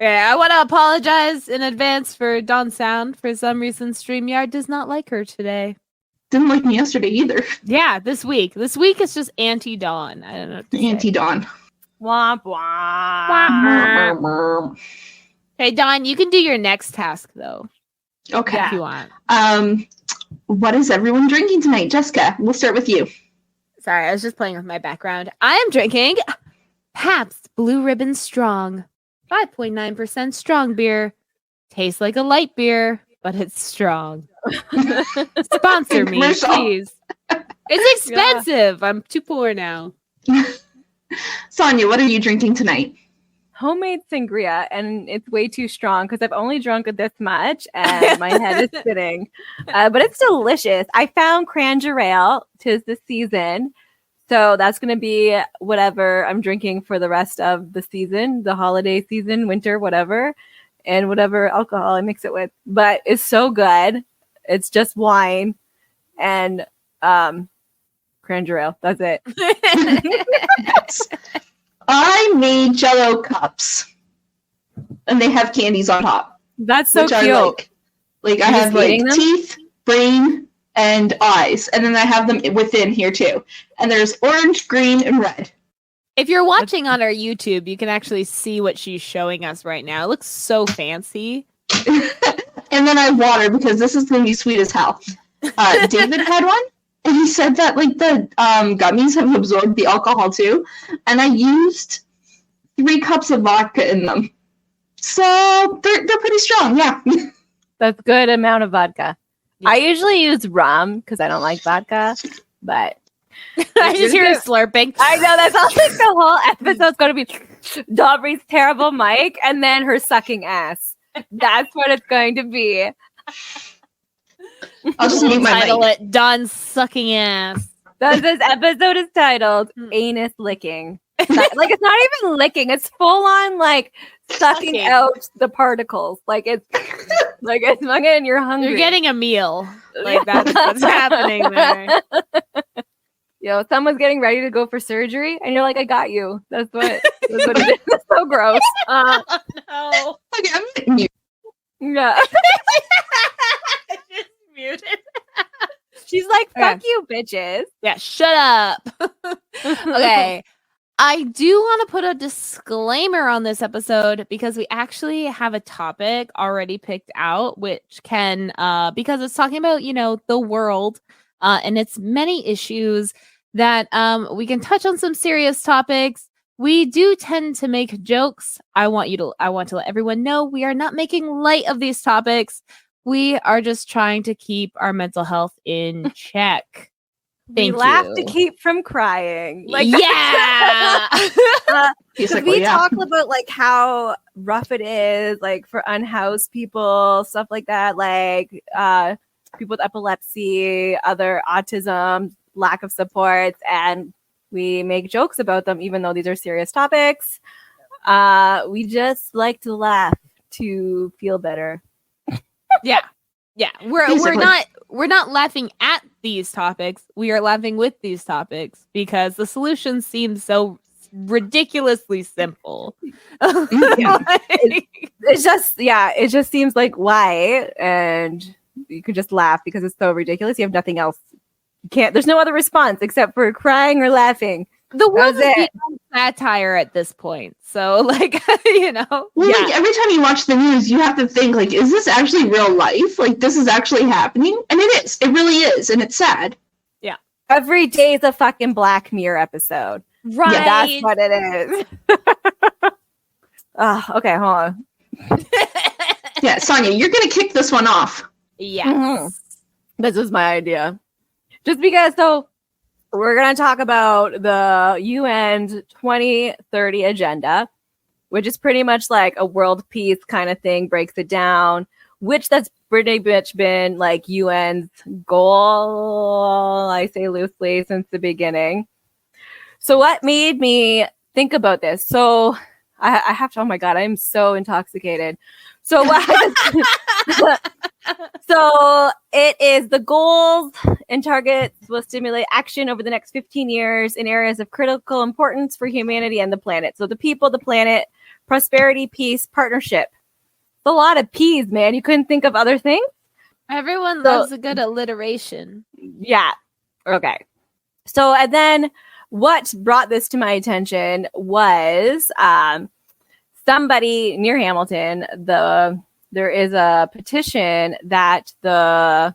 Yeah, I want to apologize in advance for Dawn's sound. For some reason, StreamYard does not like her today. Didn't like me yesterday either. Yeah, this week. This week is just anti-Dawn. I don't know what to say. Anti-Dawn. Womp womp. Hey, Dawn, you can do your next task, though. Okay. If you want. What is everyone drinking tonight? Jessica, we'll start with you. Sorry, I was just playing with my background. I am drinking Pabst Blue Ribbon Strong. 5.9% strong beer. Tastes like a light beer, but it's strong. Sponsor me, please. It's expensive. Yeah. I'm too poor now. Sonia, what are you drinking tonight? Homemade sangria, and it's way too strong because I've only drunk it this much and my head is spinning. But it's delicious. I found Crangerale, 'tis the season. So that's going to be whatever I'm drinking for the rest of the season, the holiday season, winter, whatever, and whatever alcohol I mix it with. But it's so good. It's just wine and Crangerale. That's it. Yes. I made Jell-O cups, and they have candies on top. That's so cute. I have like teeth, brain, and eyes, and then I have them within here too. And there's orange, green, and red. If you're watching on our YouTube, you can actually see what she's showing us right now. It looks so fancy. And then I have water because this is going to be sweet as hell. David had one, and he said that like the gummies have absorbed the alcohol too. And I used 3 cups of vodka in them, so they're pretty strong. Yeah, that's a good amount of vodka. Yeah. I usually use rum because I don't like vodka, but I just hear her slurping. I know, that's all like the whole episode's going to be Daubrey's terrible mic and then her sucking ass. That's what it's going to be. I'll just mute my title mic. It Dawn sucking ass. This episode is titled Anus Licking. It's not even licking, it's full on like sucking out the particles. Like it's fucking, you're hungry. You're getting a meal. Like that's what's happening there. Yo, someone's getting ready to go for surgery, and you're like, "I got you." That's what it is. It's so gross. No. Okay, I'm muting you. Yeah. I just muted. She's like, "Fuck you, bitches." Yeah, shut up. Okay. I do want to put a disclaimer on this episode because we actually have a topic already picked out, which can, because it's talking about, the world and its many issues that we can touch on some serious topics. We do tend to make jokes. I want to let everyone know we are not making light of these topics. We are just trying to keep our mental health in check. We laugh to keep from crying. Yeah. We talk about like how rough it is, like for unhoused people, stuff like that, like people with epilepsy, other autism, lack of supports, and we make jokes about them, even though these are serious topics. We just like to laugh to feel better. Yeah. We're not laughing at these topics. We are laughing with these topics because the solution seems so ridiculously simple. It just seems like why, and you could just laugh because it's so ridiculous. You have nothing else. There's no other response except for crying or laughing. The world is beyond satire at this point. So, like, Well, like, every time you watch the news, you have to think, like, is this actually real life? Like, this is actually happening? And it is. It really is. And it's sad. Yeah. Every day is a fucking Black Mirror episode. Right. Yeah, that's what it is. Okay, hold on. Yeah, Sonia, you're going to kick this one off. Yes. Mm-hmm. This was my idea. Just because, we're going to talk about the UN's 2030 agenda, which is pretty much like a world peace kind of thing, breaks it down, which that's pretty much been like UN's goal, I say loosely, since the beginning. So what made me think about this? So I have to, oh my God, I'm so intoxicated. So so it is the goals and targets will stimulate action over the next 15 years in areas of critical importance for humanity and the planet. So the people, the planet, prosperity, peace, partnership. It's a lot of P's, man. You couldn't think of other things? Everyone loves a good alliteration. Yeah. Okay. So, and then what brought this to my attention was somebody near Hamilton. There is a petition that the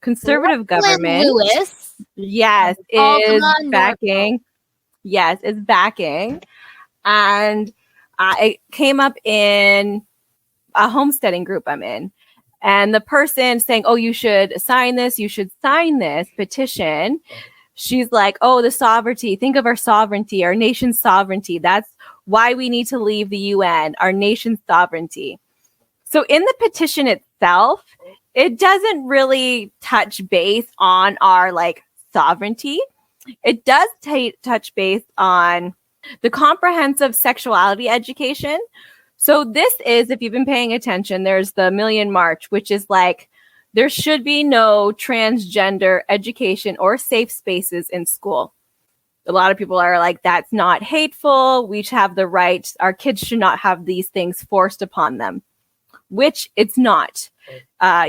conservative government, Lewis, yes, is backing. Yes, is backing, and it came up in a homesteading group I'm in. And the person saying, oh, you should sign this petition. She's like, oh, the sovereignty. Think of our sovereignty, our nation's sovereignty. That's why we need to leave the UN, our nation's sovereignty. So in the petition itself, it doesn't really touch base on our sovereignty. It does touch base on the comprehensive sexuality education. So this is, if you've been paying attention, there's the Million March, which is there should be no transgender education or safe spaces in school. A lot of people are like, that's not hateful. We have the right. Our kids should not have these things forced upon them, which it's not.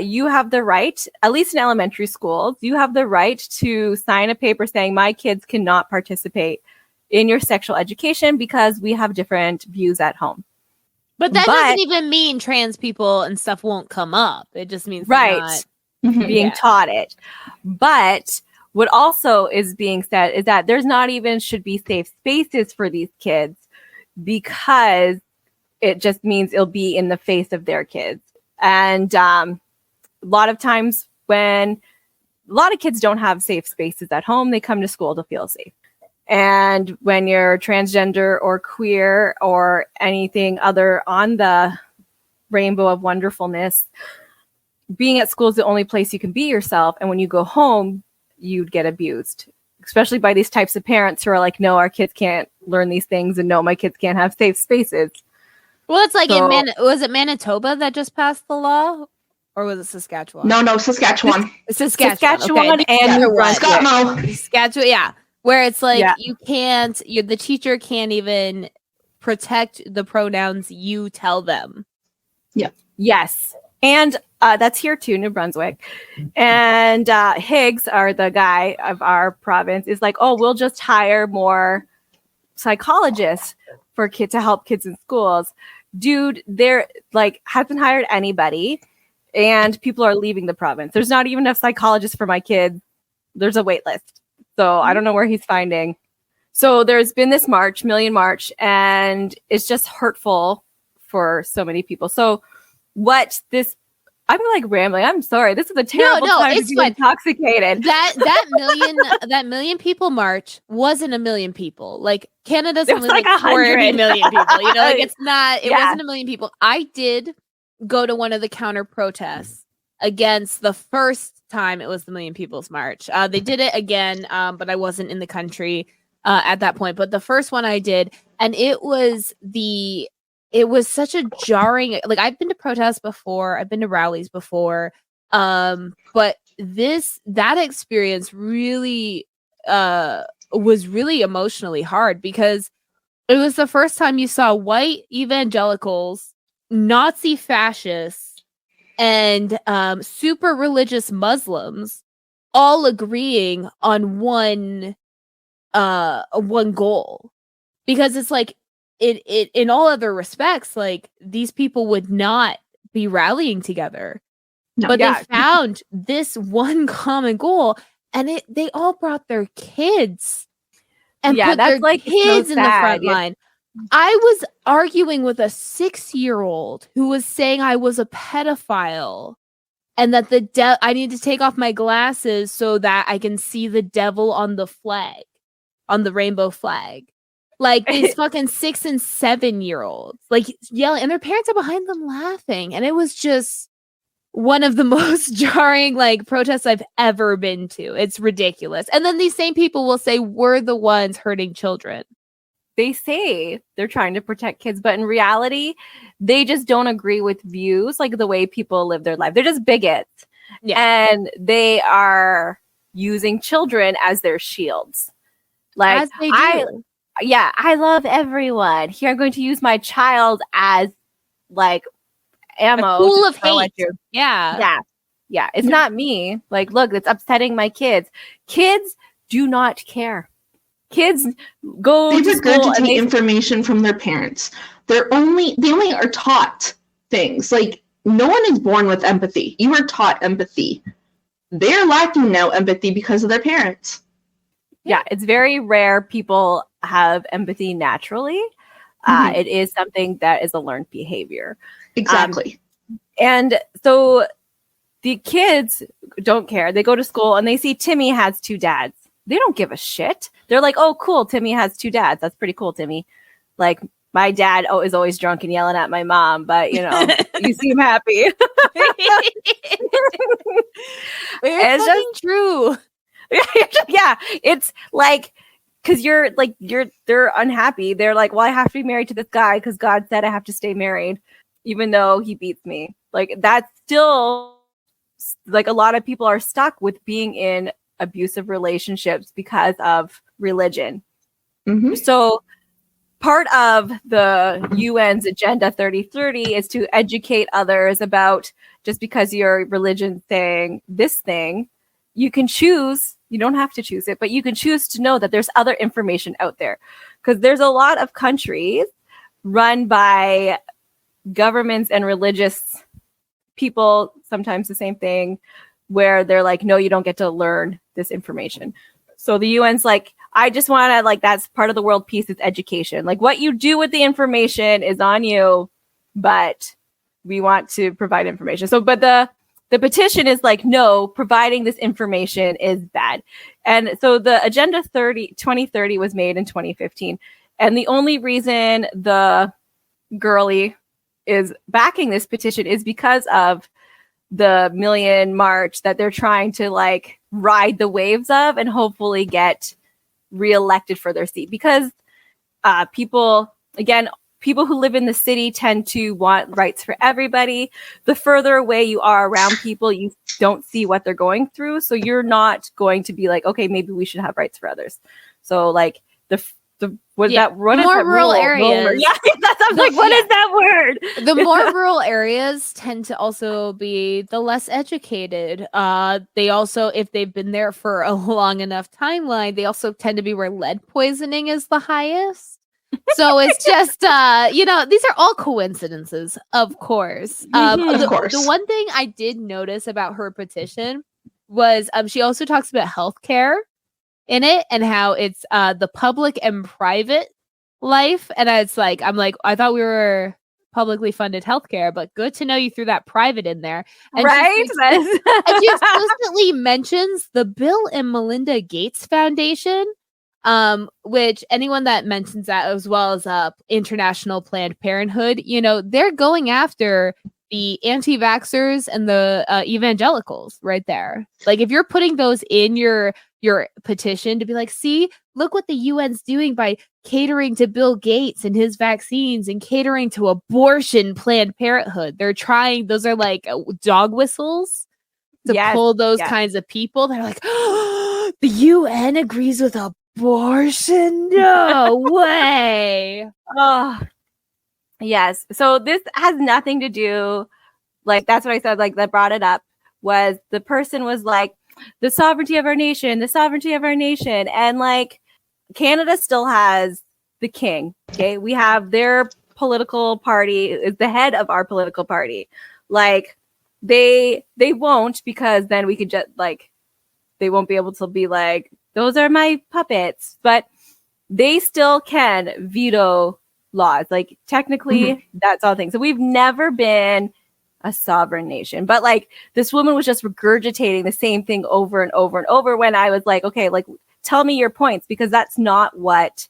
You have the right, at least in elementary schools, you have the right to sign a paper saying my kids cannot participate in your sexual education because we have different views at home. But that doesn't even mean trans people and stuff won't come up. It just means being taught it. But what also is being said is that there's not even should be safe spaces for these kids because it just means it'll be in the face of their kids. And a lot of times when a lot of kids don't have safe spaces at home, they come to school to feel safe. And when you're transgender or queer or anything other on the rainbow of wonderfulness, being at school is the only place you can be yourself. And when you go home, you'd get abused, especially by these types of parents who are like, no, our kids can't learn these things. And no, my kids can't have safe spaces. Well, it's like was it Manitoba that just passed the law? Or was it Saskatchewan? No, Saskatchewan. Saskatchewan and New Brunswick. Saskatchewan, yeah. Where it's you can't, the teacher can't even protect the pronouns you tell them. Yeah. Yes. And that's here too, New Brunswick. And Higgs, the guy of our province, is like, oh, we'll just hire more psychologists for to help kids in schools. Dude, they're hasn't hired anybody. And people are leaving the province. There's not even enough psychologists for my kids. There's a wait list. So I don't know where he's finding. So there's been this march, Million March, and it's just hurtful for so many people. So what this, I'm rambling. I'm sorry. This is a terrible time to be intoxicated. That million people march wasn't a million people. Canada's only 40 million people. It's not, it wasn't a million people. I did go to one of the counter protests against the first time it was the Million People's March. They did it again, but I wasn't in the country at that point. But the first one I did, and it was such a jarring. I've been to protests before, I've been to rallies before, but that experience really was really emotionally hard because it was the first time you saw white evangelicals, Nazi fascists, and super religious Muslims all agreeing on one goal, because it's it in all other respects, these people would not be rallying together, but they found this one common goal, and they all brought their kids and put their kids in the front line. I was arguing with a 6-year-old who was saying I was a pedophile and that I need to take off my glasses so that I can see the devil on the flag, on the rainbow flag. These fucking 6 and 7-year-olds, yelling, and their parents are behind them laughing. And it was just one of the most jarring, protests I've ever been to. It's ridiculous. And then these same people will say we're the ones hurting children. They say they're trying to protect kids, but in reality, they just don't agree with views, the way people live their life. They're just bigots. Yeah. And they are using children as their shields. As they do. yeah, I love everyone. Here, I'm going to use my child as like ammo. Pool to of throw at hate. you. Yeah. Yeah. It's not me. Like, look, it's upsetting my kids. Kids do not care. Kids go They to school and regurgitate information from their parents. They only are taught things. Like, no one is born with empathy. You are taught empathy. They're lacking now empathy because of their parents. Yeah, it's very rare people have empathy naturally. It is something that is a learned behavior. Exactly. And so the kids don't care. They go to school and they see Timmy has 2 dads. They don't give a shit. They're like, oh, cool. Timmy has 2 dads. That's pretty cool, Timmy. Like, my dad is always drunk and yelling at my mom, but you seem happy. It's just true. Yeah, it's like, because they're unhappy. They're like, well, I have to be married to this guy because God said I have to stay married, even though he beats me. Like, that's still, like, a lot of people are stuck with being in abusive relationships because of religion. So part of the UN's Agenda 3030 is to educate others about, just because your religion's saying this thing, you can choose. You don't have to choose it, but you can choose to know that there's other information out there. Because there's a lot of countries run by governments and religious people, sometimes the same thing, where they're like, no, you don't get to learn this information. So the UN's like, I just want to, like, that's part of the world peace is education. Like, what you do with the information is on you, but we want to provide information. So, but the petition is like, no, providing this information is bad. And so the Agenda 2030 was made in 2015. And the only reason the girly is backing this petition is because of the Million March that they're trying to, like, ride the waves of and hopefully get reelected for their seat. Because people who live in the city tend to want rights for everybody. The further away you are around people, you don't see what they're going through. So you're not going to be like, okay, maybe we should have rights for others. So, like, more rural areas. Yeah, I'm like, what is that word? The more rural areas tend to also be the less educated. They also, if they've been there for a long enough timeline, they also tend to be where lead poisoning is the highest. So it's just, these are all coincidences, of course. Of course. The one thing I did notice about her petition was she also talks about healthcare in it and how it's the public and private life. And I'm like, I thought we were publicly funded healthcare, but good to know you threw that private in there. And right? And she explicitly mentions the Bill and Melinda Gates Foundation, which anyone that mentions that, as well as International Planned Parenthood, they're going after the anti-vaxxers and the evangelicals right there. Like, if you're putting those in your petition to be like, see, look what the UN's doing by catering to Bill Gates and his vaccines and catering to abortion, Planned Parenthood. They're trying, those are like dog whistles to pull those kinds of people. They're like, oh, the UN agrees with abortion? No way. Oh, yes. So this has nothing to do, like, that's what I said, like, that brought it up, was the person was like, the sovereignty of our nation. And, like, Canada still has the king. Okay. We have their political party is the head of our political party. Like, they won't, because then we could just, like, they won't be able to be like, those are my puppets, but they still can veto laws. Like, technically that's all things. So we've never been a sovereign nation, but, like, this woman was just regurgitating the same thing over and over and over, when I was like, okay, like, tell me your points, because that's not what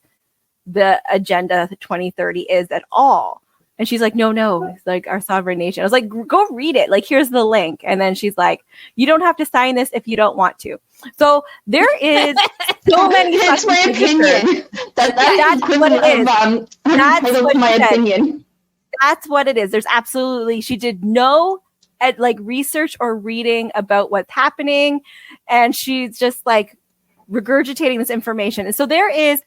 the Agenda 2030 is at all. And she's like, no, it's like our sovereign nation. I was like, go read it. Like, here's the link. And then she's like, you don't have to sign this if you don't want to. So there is so many. That's my opinion. That's what it is. That's what my opinion. That's what it is. There's absolutely, she did no research or reading about what's happening. And she's just like, regurgitating this information. And so there is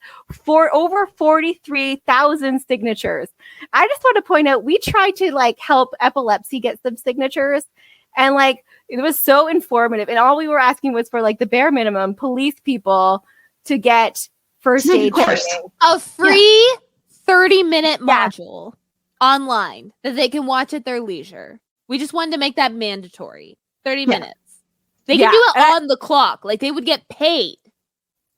over 43,000 signatures. I just want to point out, we tried to like help epilepsy get some signatures, and like it was so informative. And all we were asking was for like the bare minimum, police people to get first aid training. A free 30-minute module online that they can watch at their leisure. We just wanted to make that mandatory. 30 minutes. They can do it on the clock. Like, they would get paid.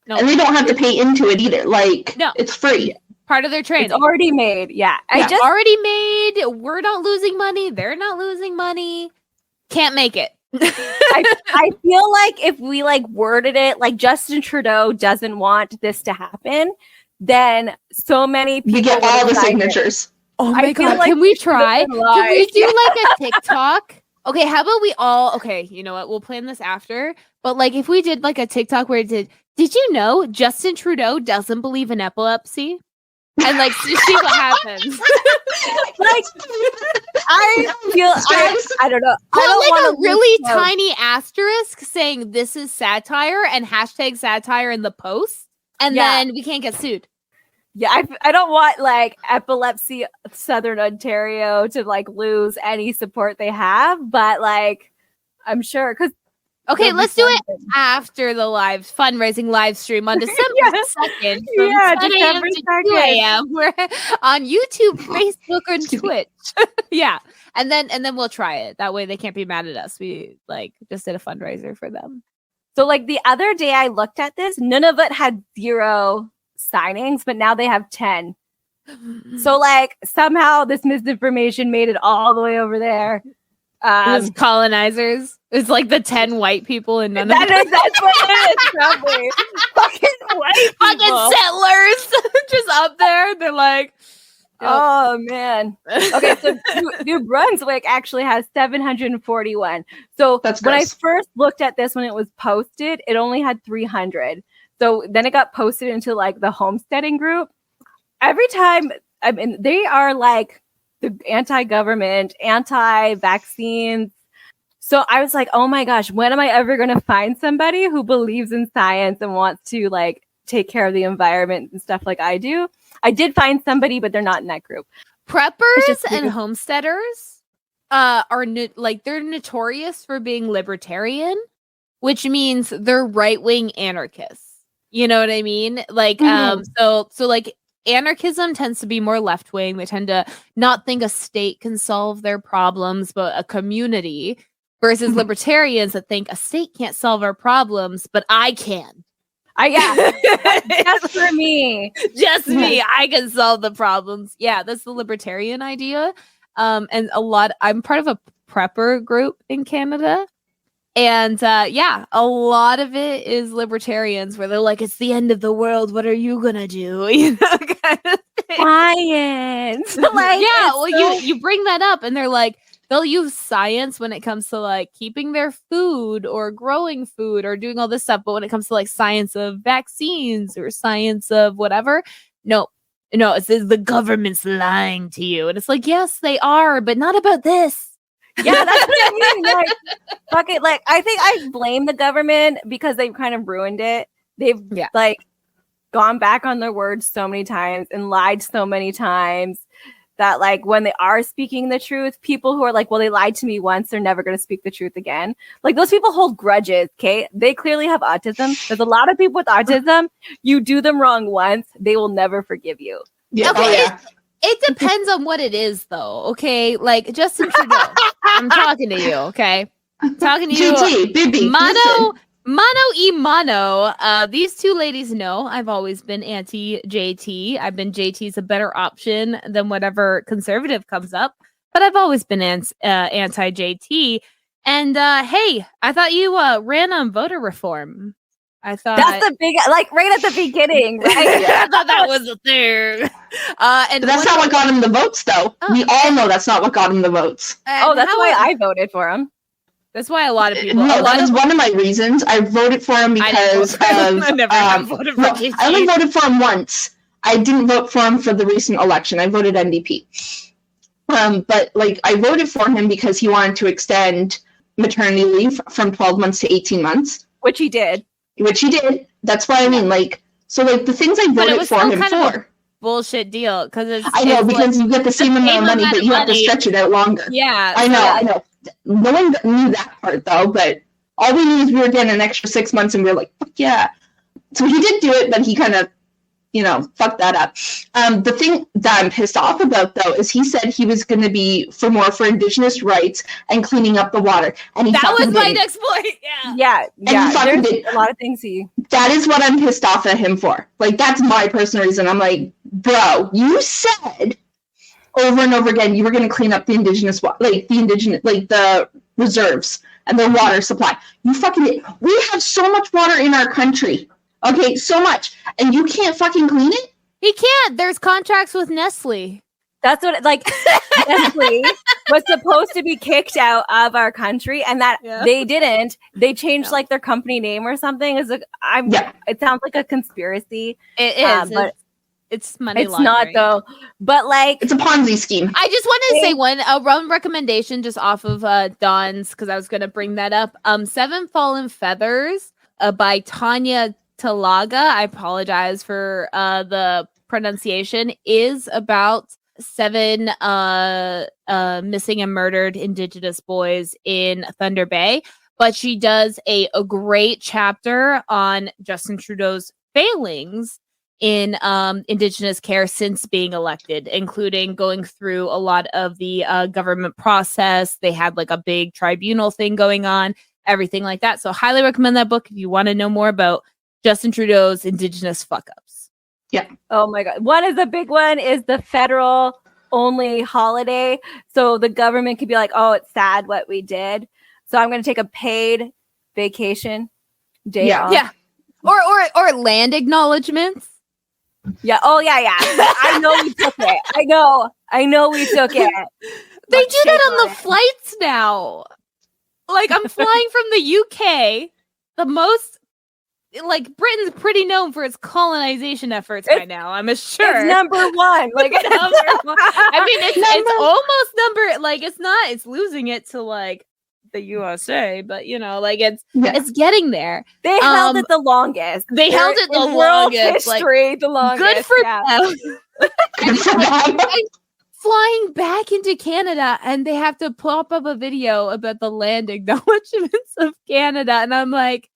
No, and they don't have to pay into it either. Like, it's free. Part of their training. It's already made. Yeah. Already made. We're not losing money. They're not losing money. Can't make it. I feel like if we like worded it like Justin Trudeau doesn't want this to happen, then so many people you get all the signatures. Oh my God. Like, can we try? Can we do like a TikTok? Okay, how about we all, okay, you know what? We'll plan this after. But like if we did like a TikTok where it did you know Justin Trudeau doesn't believe in epilepsy? And like see what happens. Like I don't know. Put like a really tiny asterisk saying this is satire and hashtag satire in the post. And then we can't get sued. Yeah, I don't want like epilepsy Southern Ontario to like lose any support they have, but like I'm sure because let's do it after the fundraising live stream on December 2nd from 10 a.m. to 2 a.m. We're on YouTube, Facebook, and Twitch. And then we'll try it. That way they can't be mad at us. We like just did a fundraiser for them. So like the other day I looked at this, none of it had 0 signings, but now they have 10. So like somehow this misinformation made it all the way over there. Those colonizers. It's like the 10 white people and none of them. That's what it is, probably. Fucking white people. Settlers just up there. They're like, oh man. Okay, so New Brunswick actually has 741. So when I first looked at this when it was posted, it only had 300. So then it got posted into like the homesteading group. Every time, I mean, they are like the anti-government, anti-vaccines. So I was like, oh my gosh, when am I ever going to find somebody who believes in science and wants to like take care of the environment and stuff like I do? I did find somebody, but they're not in that group. Preppers and homesteaders are they're notorious for being libertarian, which means they're right-wing anarchists. You know what I mean? Like, so like anarchism tends to be more left-wing. They tend to not think a state can solve their problems, but a community, versus libertarians that think a state can't solve our problems, but I can. Just for me. Just me. I can solve the problems. Yeah, that's the libertarian idea. And I'm part of a prepper group in Canada. And a lot of it is libertarians where they're like, it's the end of the world. What are you gonna do? You know, kind of thing. Science. Like, you bring that up and they're like, they'll use science when it comes to like keeping their food or growing food or doing all this stuff. But when it comes to like science of vaccines or science of whatever, no, it's the government's lying to you. And it's like, yes, they are, but not about this. Yeah, that's what I mean. Like, fuck it. Like, I think I blame the government because they've kind of ruined it. They've like gone back on their words so many times and lied so many times that like when they are speaking the truth, people who are like, well, they lied to me once, they're never going to speak the truth again. Like those people hold grudges. Okay, they clearly have autism. There's a lot of people with autism. You do them wrong once, they will never forgive you. Yeah. Okay. Oh, yeah. It depends on what it is, though. Okay, like Justin Trudeau. I'm talking to you. Okay, I'm talking to you. GT, Bibi, Mono. These two ladies know I've always been anti-JT. I've been JT's a better option than whatever conservative comes up, but I've always been anti-JT. And hey, I thought you ran on voter reform. I thought that's the big, like right at the beginning, right? I thought that was the thing. And that's not what got him the votes, though. We all know that's not what got him the votes. That's why I voted for him. That's why a lot of people. No, that was one of my reasons. I voted for him because I never voted for him. I only voted for him once. I didn't vote for him for the recent election. I voted NDP. But like I voted for him because he wanted to extend maternity leave from 12 months to 18 months. Which he did. which he did. That's what I mean. Like, so like the things I voted for him for. Bullshit deal, because I know, because you get the same amount of money, but you have to stretch it out longer. Yeah, I know. No one knew that part though, but all we knew is we were getting an extra 6 months, and we were like, fuck yeah. So he did do it, but he kind of, fucked that up. The thing that I'm pissed off about though is he said he was going to be for Indigenous rights and cleaning up the water, and he that was my didn't. next point. Yeah. There's a lot of things That is what I'm pissed off at him for. Like, that's my personal reason. I'm like, bro, you said over and over again you were going to clean up the Indigenous, the reserves and the water supply. You fucking did. We have so much water in our country. Okay, so much. And you can't fucking clean it? He can't. There's contracts with Nestle. That's what, Nestle was supposed to be kicked out of our country, and that they didn't. They changed their company name or something. It sounds like a conspiracy. It is, but it's money laundering. It's not though. But it's a Ponzi scheme. I just wanted to say one recommendation just off of Dawn's, because I was going to bring that up. Seven Fallen Feathers by Tanya Talaga. I apologize for the pronunciation. Is about 7 missing and murdered Indigenous boys in Thunder Bay, but she does a great chapter on Justin Trudeau's failings in Indigenous care since being elected, including going through a lot of the government process. They had a big tribunal thing going on, everything like that. So highly recommend that book if you want to know more about Justin Trudeau's Indigenous fuck-ups. Yeah. Oh my God. One is the big one is the federal only holiday. So the government could be like, oh, it's sad what we did. So I'm going to take a paid vacation day off. Yeah. Or land acknowledgements. Yeah. Oh yeah. I know we took it. I know we took it. They do that on the flights now. I'm flying from the UK. The most Britain's pretty known for its colonization efforts right now. I'm sure it's number one. It's number one. I mean, it's almost number. It's not. It's losing it to the USA, but it's getting there. They held it the longest. They held it the world longest. History, the longest. Good for them. I'm flying back into Canada, and they have to pop up a video about the land acknowledgements of Canada, and I'm like,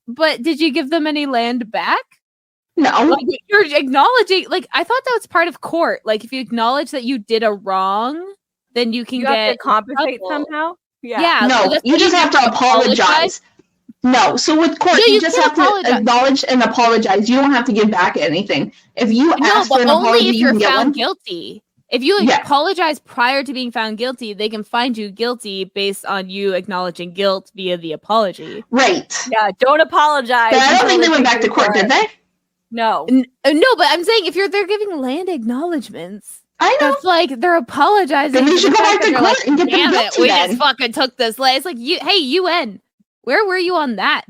but did you give them any land back? No. You're acknowledging, I thought that was part of court. If you acknowledge that you did a wrong, then you can have to compensate somehow. Yeah. No, you just have to apologize. No, so with court, you just have to acknowledge and apologize. You don't have to give back anything. If you ask for an apology, only if you're you can found guilty. If you apologize prior to being found guilty, they can find you guilty based on you acknowledging guilt via the apology. Right. Yeah, don't apologize. But I don't think they went back to court, did they? No. No, but I'm saying if they're giving land acknowledgements, I know. That's they're apologizing. Then we should go back to court and get them guilty. We just fucking took this land. It's hey, UN, where were you on that?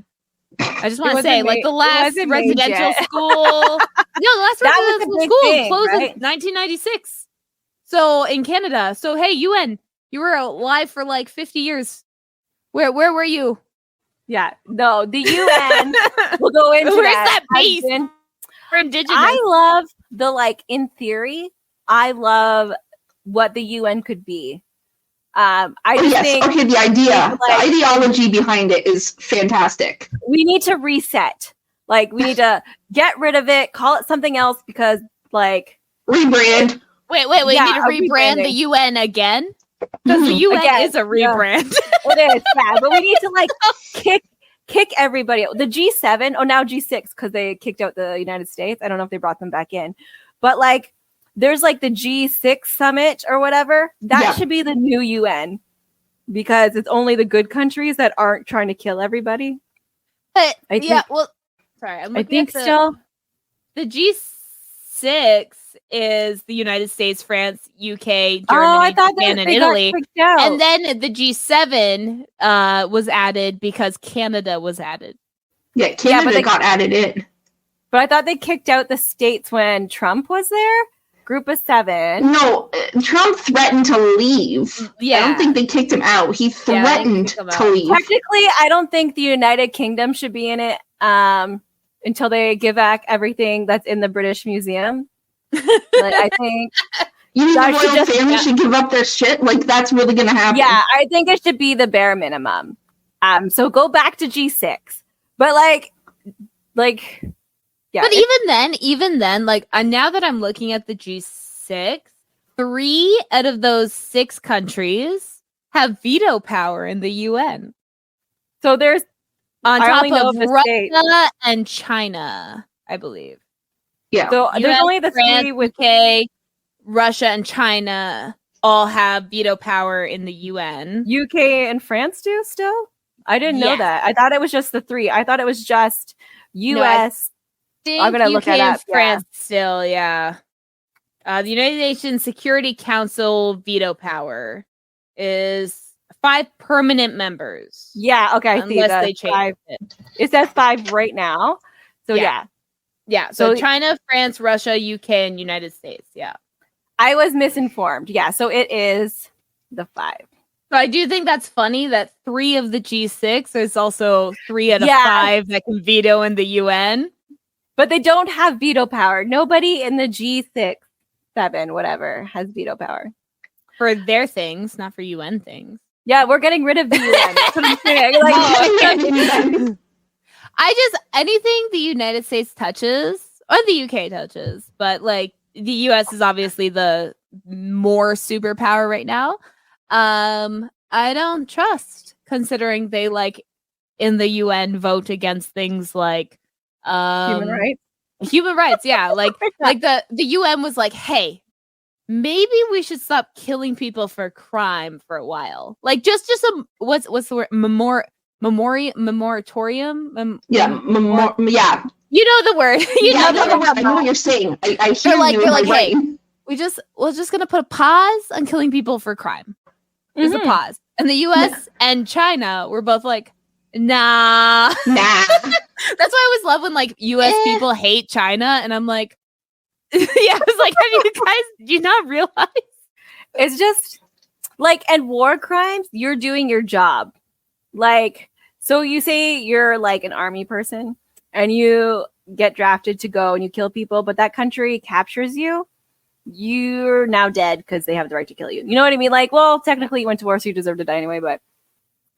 I just want to say, the last residential school. No, the last residential school closed in 1996. So in Canada. So hey, UN, you were alive for 50 years. Where were you? Yeah, no, the UN will go into Where's that base for Indigenous? I love the in theory. I love what the UN could be. I just think the idea, the ideology behind it is fantastic. We need to reset. We need to get rid of it, call it something else because rebrand. Wait, you need to rebrand the UN again? Because the UN is a rebrand. Yeah. It is, but we need to kick everybody out. The G7, now G6 because they kicked out the United States. I don't know if they brought them back in. But there's the G6 summit or whatever. That should be the new UN because it's only the good countries that aren't trying to kill everybody. But sorry, I'm looking at still the G6 is the United States, France, UK, Germany, Japan, and Italy. And then the G7 was added because Canada was added. Yeah, Canada got added in. But I thought they kicked out the states when Trump was there. Group of 7. No, Trump threatened to leave. Yeah. I don't think they kicked him out. He threatened to leave. Technically, I don't think the United Kingdom should be in it until they give back everything that's in the British Museum. Like, I think You mean the that should royal just- family should give up their shit? Like, that's really gonna happen. yeah, I think it should be the bare minimum. So go back to G6. But yeah. But even then, like now that I'm looking at the G6, 3 out of those 6 countries have veto power in the UN. So there's On I top only know of of the states. Russia and China, I believe. Yeah. so there's US, only the France, 3 with UK, Russia, and China all have veto power in the UN. UK and France do still? I didn't know Yes. that. I thought it was just the 3. I thought it was just No, I US. think I'm gonna look UK that and up, yeah. France still, yeah. The United Nations Security Council veto power is 5 permanent members. Yeah, okay, I see Unless the they change 5. it. It says 5 right now. So yeah. Yeah, so So- China, France, Russia, UK, and United States. Yeah. I was misinformed. Yeah, so it is the 5. So I do think that's funny that 3 of the G6, there's also 3 out of Yeah. 5 that can veto in the UN. But they don't have veto power. Nobody in the G6, 7, whatever, has veto power. For their things, not for UN things. Yeah, we're getting rid of the UN. That's what I'm saying. Anything the United States touches, or the UK touches, but like the US is obviously the more superpower right now. I don't trust, considering they like in the UN vote against things like Human rights. Human rights, yeah. Like the UN was like, hey, maybe we should stop killing people for crime for a while. Like just a what's the word? Moratorium? Yeah. Yeah. You know the word. You Yeah, know the word. I know what you're saying. I hear They're like, you. they're in my like, hey, brain. we're just gonna put a pause on killing people for crime. There's a pause. And the US and China were both like, nah. Nah. That's why I always love when like US people hate China, and I'm like, yeah, I was like, have you guys do you not realize? It's just like, and war crimes, you're doing your job. Like, so you say you're like an army person and you get drafted to go and you kill people, but that country captures you, you're now dead because they have the right to kill you. You know what I mean? Like, well, technically you went to war, so you deserve to die anyway, but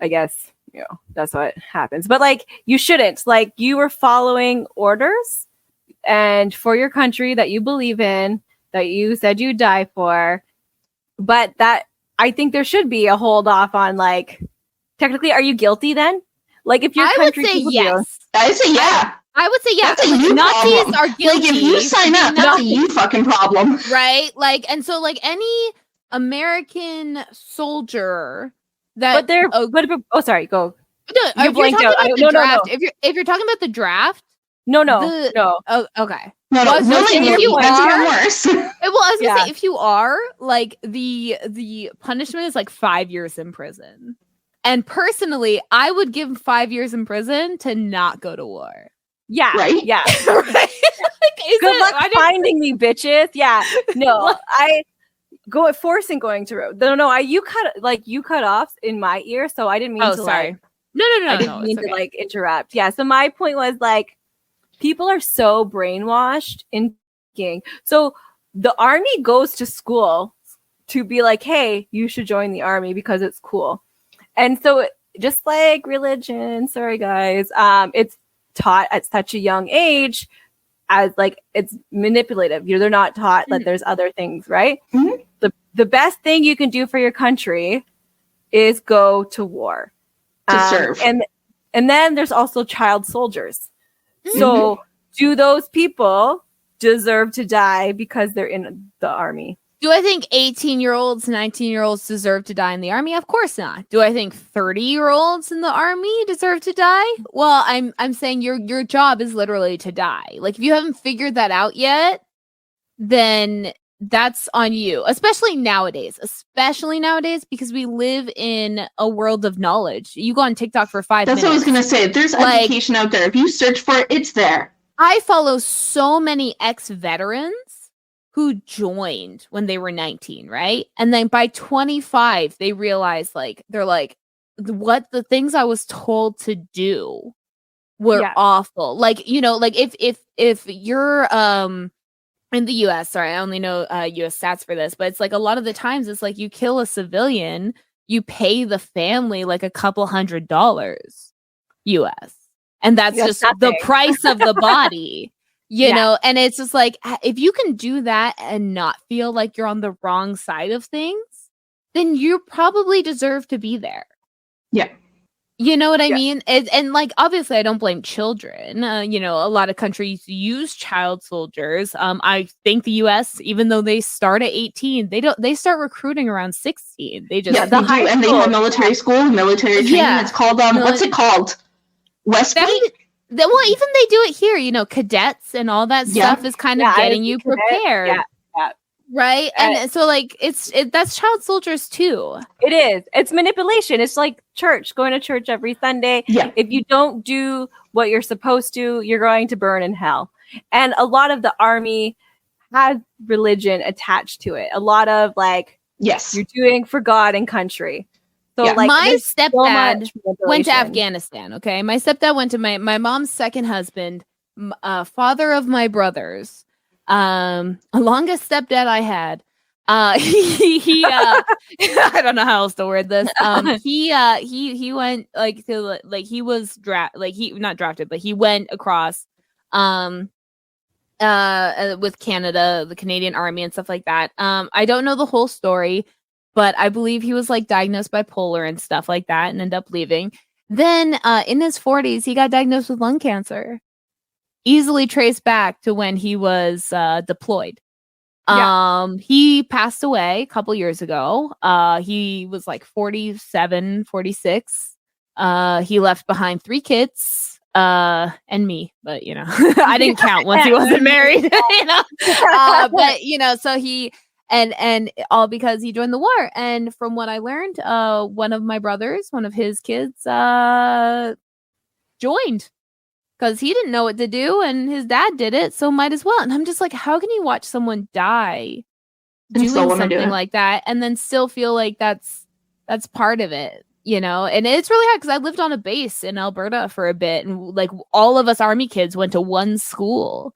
I guess, you know, that's what happens. But like, you shouldn't. Like, you were following orders and for your country that you believe in, that you said you'd die for. But that, I think there should be a hold off on, like, technically, are you guilty then? Like, if your I would country say killed you- I yes. say yeah. I would say yeah. That's a Like, you Nazis problem. are guilty. Like if you sign up, that's a you fucking problem. Right? Like, and so like any American soldier that But they're, oh, sorry, go. no, you if you're blanked talking out. about I- the no, no, draft, no. if you're talking about the draft, No. oh, okay. No, Well, so really, if you that's are- even worse. Well, I was gonna Yeah. say if you are like the punishment is like 5 years in prison, and personally, I would give 5 years in prison to not go to war. Yeah. Right? Yeah. Right? Like, is Good it- luck I don't- finding me, bitches. Yeah. No, I go forcing going to road. No, you cut off in my ear, so I didn't mean Oh, to sorry. like No, I didn't mean to like interrupt. Yeah. So my point was like, people are so brainwashed in thinking. So the army goes to school to be like, hey, you should join the army because it's cool. And so just like religion, sorry guys, it's taught at such a young age as like it's manipulative. You know, they're not taught that there's other things, right? Mhm. The best thing you can do for your country is go to war. To serve. And then there's also child soldiers. So do those people deserve to die because they're in the army? Do I think 18-year-olds, 19-year-olds deserve to die in the army? Of course not. Do I think 30-year-olds in the army deserve to die? Well, I'm saying your job is literally to die. Like if you haven't figured that out yet, then that's on you. Especially nowadays because we live in a world of knowledge. You go on TikTok for 5 That's minutes. what I was gonna say. There's Like- education out there. If you search for it, it's there. I follow so many ex-veterans who joined when they were 19, right? And then by 25, they realized like they're like, what the things I was told to do were Yeah. awful. Like, you know, like if you're in the US, sorry, I only know US stats for this, but it's like a lot of the times it's like you kill a civilian, you pay the family like a couple $100 US. And that's just the nothing. price of the body. You Yeah. know, and it's just like if you can do that and not feel like you're on the wrong side of things, then you probably deserve to be there. Yeah. You know what I Yeah. mean? And like, obviously, I don't blame children. You know, a lot of countries use child soldiers. I think the U.S., even though they start at 18, they start recruiting around 16. They just They do, and they have military school, military training. Yeah. It's called what's it called? West Point. Well, even they do it here. You know, cadets and all that Yeah. stuff is kind of getting you prepared. Yeah. Right. And so like that's child soldiers too. It is. It's manipulation. It's like church, going to church every Sunday. Yeah. If you don't do what you're supposed to, you're going to burn in hell. And a lot of the army has religion attached to it. A lot of like, Yes, you're doing for God and country. So Yeah. like My there's so stepdad much went to manipulation. Afghanistan. Okay. My stepdad went to my mom's second husband, father of my brothers, longest stepdad I had. He I don't know how else to word this. He went like to like he was not drafted, but he went across with Canada, the Canadian Army and stuff like that. I don't know the whole story, but I believe he was like diagnosed bipolar and stuff like that and ended up leaving. Then in his 40s, he got diagnosed with lung cancer. Easily traced back to when he was deployed. He passed away a couple years ago. He was like 47, 46. He left behind 3 kids and me, but you know, I didn't count once he wasn't married, you know. But you know, so he and all because he joined the war. And from what I learned, one of my brothers, one of his kids, joined because he didn't know what to do and his dad did it, so might as well. And I'm just like, how can you watch someone die And still doing wanna do something it? like that and then still feel like that's part of it, you know? And it's really hard because I lived on a base in Alberta for a bit, and like all of us army kids went to one school.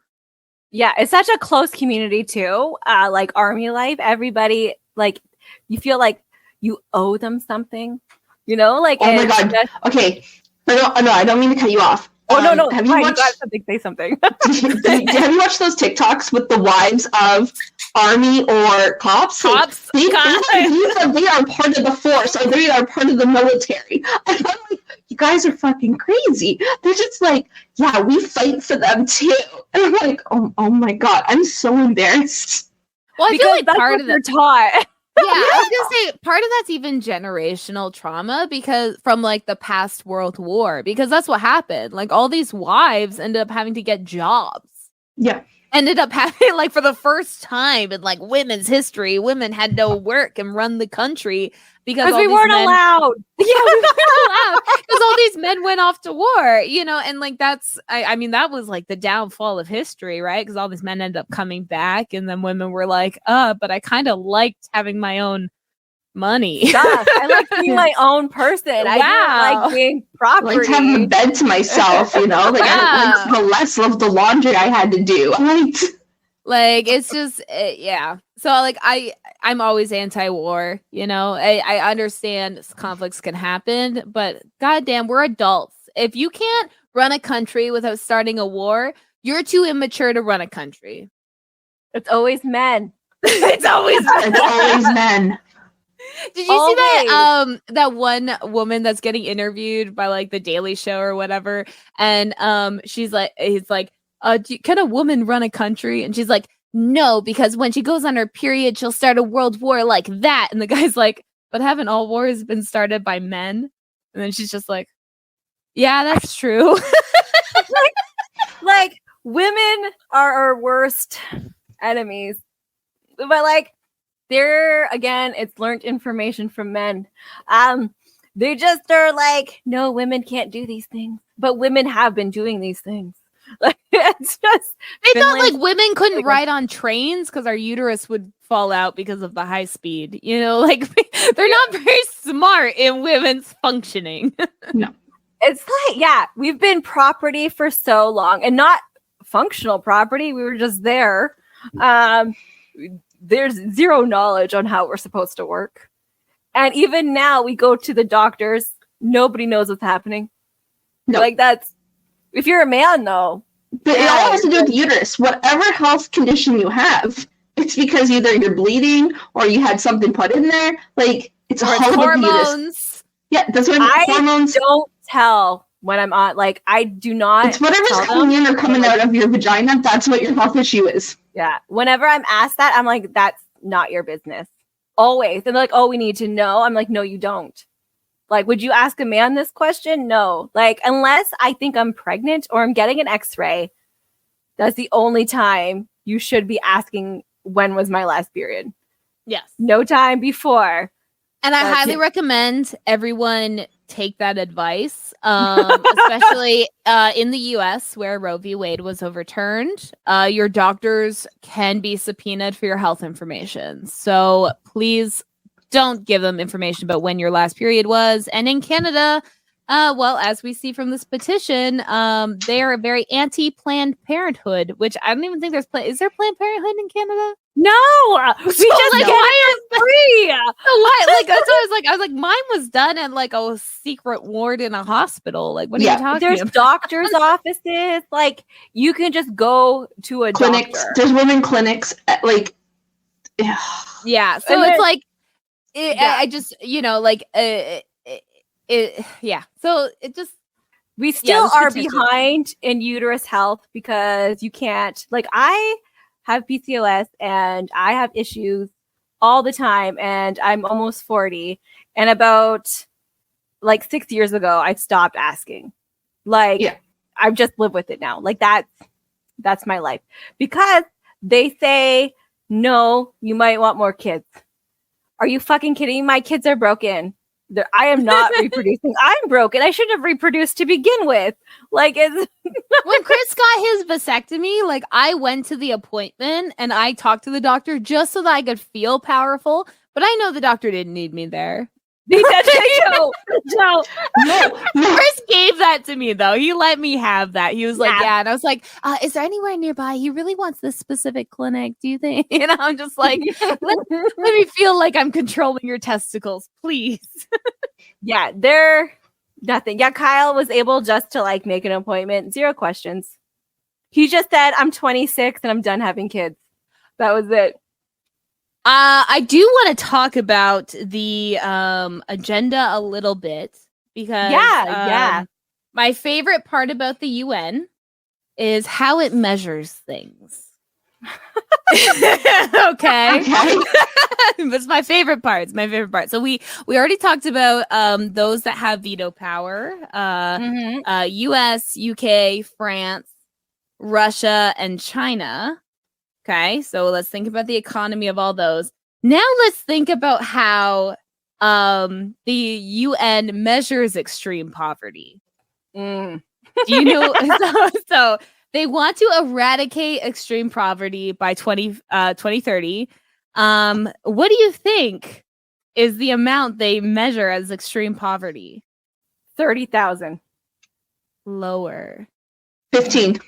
Yeah, it's such a close community too. Like army life, everybody like you feel like you owe them something, you know? Like Oh my God. Okay. I don't mean to cut you off. Oh no! Have you Fine, watched? you got something. Say something. Have you watched those TikToks with the wives of army or cops? Cops, They God. they are part of the force, or they are part of the military. And I'm like, you guys are fucking crazy. They're just like, yeah, we fight for them too. And I'm like, oh my God, I'm so embarrassed. Well, I because feel like that's part what of they're the taught. yeah, I was gonna say part of that's even generational trauma because from like the past World War, because that's what happened. Like all these wives ended up having to get jobs. Yeah. Ended up having like for the first time in like women's history, women had to work and run the country because we weren't allowed. Yeah, we weren't allowed because all these men went off to war, you know, and like that's I mean that was like the downfall of history, right? Because all these men ended up coming back, and then women were like, but I kind of liked having my own money. Gosh, I like being my own person. I didn't like being property. Like having a bed to myself, you know. Like I like the less of the laundry I had to do. Like it's just yeah. So like I'm always anti-war, you know. I understand conflicts can happen, but goddamn, we're adults. If you can't run a country without starting a war, you're too immature to run a country. It's always men. It's always men. Did you see that that one woman that's getting interviewed by like the Daily Show or whatever, and he's like, can a woman run a country? And she's like, no, because when she goes on her period, she'll start a world war like that. And the guy's like, but haven't all wars been started by men? And then she's just like, yeah, that's true. like women are our worst enemies, but like they're again, it's learned information from men. They just are like, no, women can't do these things, but women have been doing these things. Like it's just they thought like women couldn't ride on trains because our uterus would fall out because of the high speed, you know, like they're not very smart in women's functioning. No. It's like, yeah, we've been property for so long, and not functional property. We were just there. There's zero knowledge on how we're supposed to work. And even now we go to the doctors. Nobody knows what's happening. No. Like that's, if you're a man though. But it all has to do with the uterus. Whatever health condition you have, it's because either you're bleeding or you had something put in there. Like, it's a whole hormones. Yeah, that's what hormones. I don't tell when I'm on, like, I do not. It's whatever's coming in or coming out of your vagina, that's what your health issue is. Yeah. Whenever I'm asked that, I'm like, that's not your business. Always. And they're like, oh, we need to know. I'm like, no, you don't. Like, would you ask a man this question? No. Like, unless I think I'm pregnant or I'm getting an x-ray, that's the only time you should be asking when was my last period. Yes. No time before. And I highly recommend everyone take that advice, especially in the U.S. where Roe v. Wade was overturned. Your doctors can be subpoenaed for your health information. So please don't give them information about when your last period was. And in Canada, well, as we see from this petition, they are very anti-Planned Parenthood, which I don't even think there's is there Planned Parenthood in Canada? No, we just like, get it for free. Why? Like that's what I was like, mine was done at like a secret ward in a hospital. Like, what are you talking There's about? doctors' offices. Like, you can just go to a clinics. doctor. There's women clinics. Like, yeah. So it's like, I just, like, yeah. So it just. We still are behind in uterus health because you can't, like, I have PCOS and I have issues all the time, and I'm almost 40, and about like 6 years ago I stopped asking. Like, I've just lived with it now. Like, that's my life, because they say no, you might want more kids. Are you fucking kidding me? My kids are broken. I am not reproducing. I'm broken. I shouldn't have reproduced to begin with. Like, it's when Chris got his vasectomy, like, I went to the appointment and I talked to the doctor just so that I could feel powerful. But I know the doctor didn't need me there. No. Chris gave that to me, though. He let me have that. He was like, yeah. And I was like, is there anywhere nearby? He really wants this specific clinic, do you think? You know, I'm just like, let me feel like I'm controlling your testicles, please. Yeah, they're nothing. Yeah, Kyle was able just to, like, make an appointment. 0 questions. He just said, I'm 26 and I'm done having kids. That was it. I do want to talk about the agenda a little bit, because my favorite part about the UN is how it measures things. Okay. That's my favorite part. It's my favorite part. So we already talked about those that have veto power. US, UK, France, Russia, and China. Okay, so let's think about the economy of all those. Now let's think about how the UN measures extreme poverty. Do you know? So they want to eradicate extreme poverty by 2030. What do you think is the amount they measure as extreme poverty? 30,000. Lower. 15.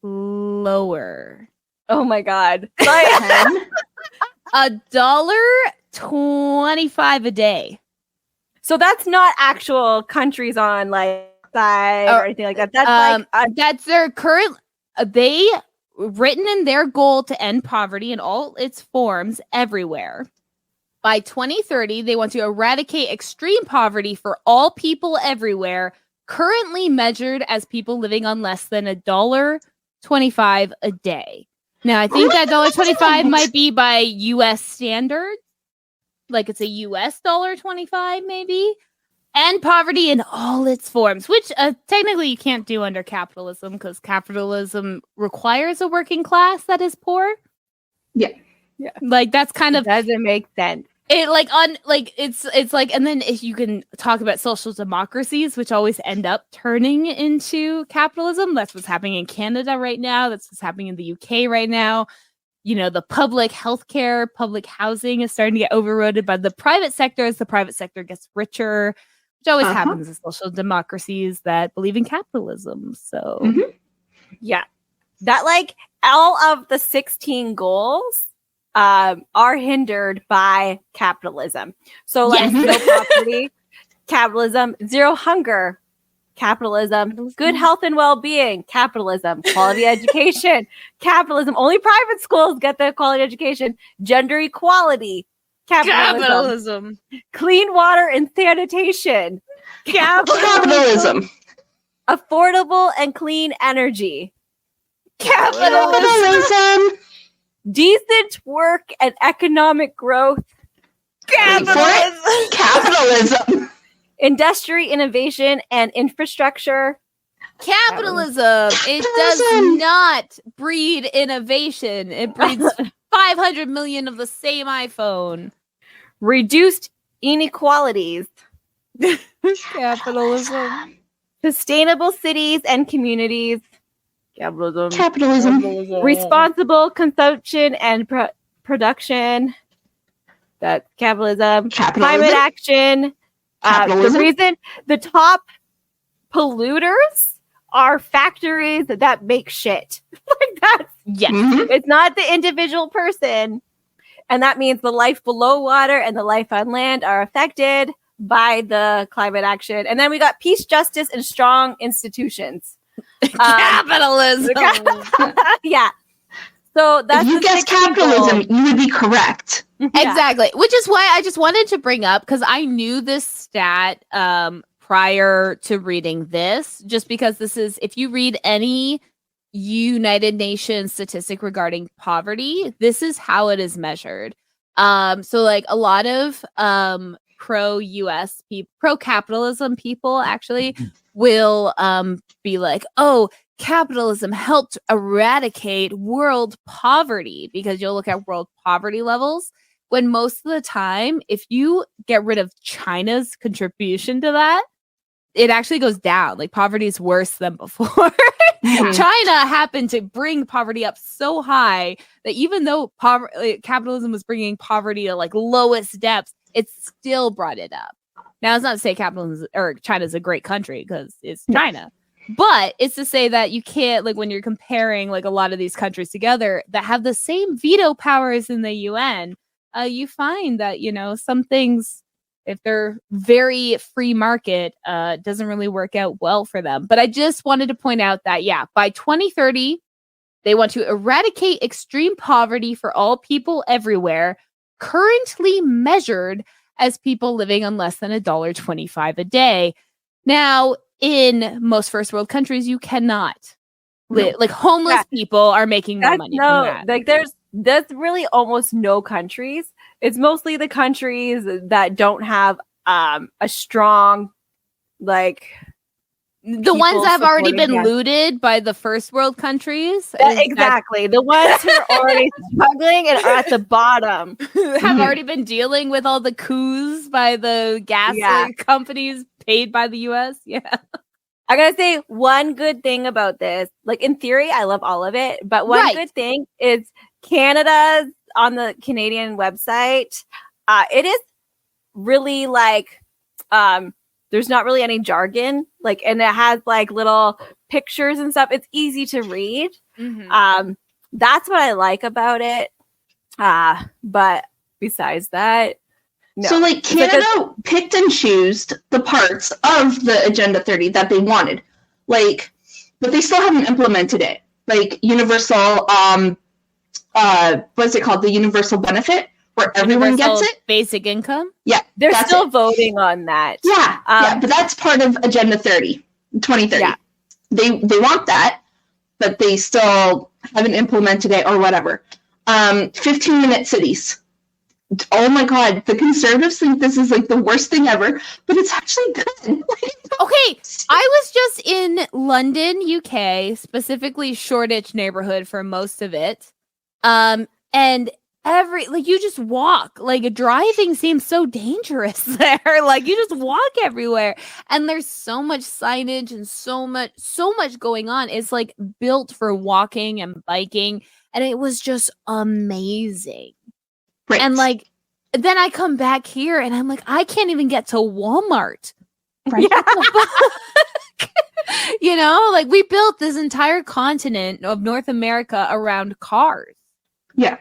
Lower. Oh my God. $1.25 a day. So that's not actual countries on, like, side or anything like that. That's that's their current. They written in their goal to end poverty in all its forms everywhere. By 2030, they want to eradicate extreme poverty for all people everywhere, currently measured as people living on less than $1.25 a day. Now, I think that $1.25 might be by U.S. standards. Like, it's a U.S. $1.25, maybe. And poverty in all its forms, which technically you can't do under capitalism, because capitalism requires a working class that is poor. Yeah. Like, that's kind of doesn't make sense. It it's like, and then if you can talk about social democracies, which always end up turning into capitalism. That's what's happening in Canada right now. That's what's happening in the UK right now. You know, the public healthcare, public housing is starting to get overrode by the private sector as the private sector gets richer. which always Uh-huh. happens in social democracies that believe in capitalism. So Mhm. Yeah. That like all of the 16 goals are hindered by capitalism. So like Yes. no poverty, capitalism, zero hunger, capitalism, good health and well-being, capitalism, quality education, capitalism. Only private schools get the quality education, gender equality, capitalism. Clean water and sanitation, Capitalism. affordable and clean energy, Capitalism. decent work and economic growth, Wait for it. Capitalism. industry innovation and infrastructure, capitalism. It does Capitalism. not breed innovation. It breeds 500 million of the same iPhone. reduced inequalities, Capitalism. sustainable cities and communities, Capitalism. responsible consumption and production, that's capitalism, Capitalism. climate action. The Capitalism. reason the top polluters are factories that make shit. Like that's Yes. Mhm. it's not the individual person. And that means the life below water and the life on land are affected by the climate action. And then we got peace, justice, and strong institutions. Capitalism. Yeah. So that's If you the guessed 16 capitalism, goals. you would be correct. Yeah. Exactly. Which is why I just wanted to bring up, because I knew this stat prior to reading this, just because this is, if you read any United Nations statistic regarding poverty, this is how it is measured. So like a lot of pro-US people, pro-capitalism people actually will be like, oh, capitalism helped eradicate world poverty, because you'll look at world poverty levels when most of the time, if you get rid of China's contribution to that, it actually goes down. Like poverty is worse than before. China happened to bring poverty up so high that even though capitalism was bringing poverty to like lowest depths, it still brought it up. Now, it's not to say capitalism or China's a great country, because it's China. But it's to say that you can't, like when you're comparing like a lot of these countries together that have the same veto powers in the UN, you find that, you know, some things, if they're very free market, doesn't really work out well for them. But I just wanted to point out that, yeah, by 2030, they want to eradicate extreme poverty for all people everywhere, currently measured as people living on less than $1.25 a day. Now, in most first world countries, you cannot live. Like homeless people are making more money than that. Like there's really almost no countries. It's mostly the countries that don't have a strong, like, the ones that have already been supporting them. looted by the first world countries. Exactly. The ones who are already struggling and are at the bottom. Have already been dealing with all the coups by the gas companies paid by the US. Yeah. I gotta say one good thing about this, like in theory, I love all of it, but one good thing is Canada's on the Canadian website. It is really like, there's not really any jargon, like, and it has like little pictures and stuff. It's easy to read. That's what I like about it. But besides that, no. So, like, Canada picked and chose the parts of the Agenda 30 that they wanted, like, but they still haven't implemented it. Like universal, what's it called? The universal benefit, where everyone gets it. Basic income. Yeah, they're still voting on that. Yeah, but that's part of Agenda 2030. Yeah. They want that, but they still haven't implemented it or whatever. 15-minute cities. Oh my God, the conservatives think this is like the worst thing ever, but it's actually good. Okay, I was just in London, UK, specifically Shoreditch neighborhood for most of it. And you just walk, like driving seems so dangerous there. Like you just walk everywhere, and there's so much signage and so much going on. It's like built for walking and biking, and it was just amazing. Right. And like then I come back here and I'm like, I can't even get to Walmart Right? You know, like we built this entire continent of North America around cars. Yeah.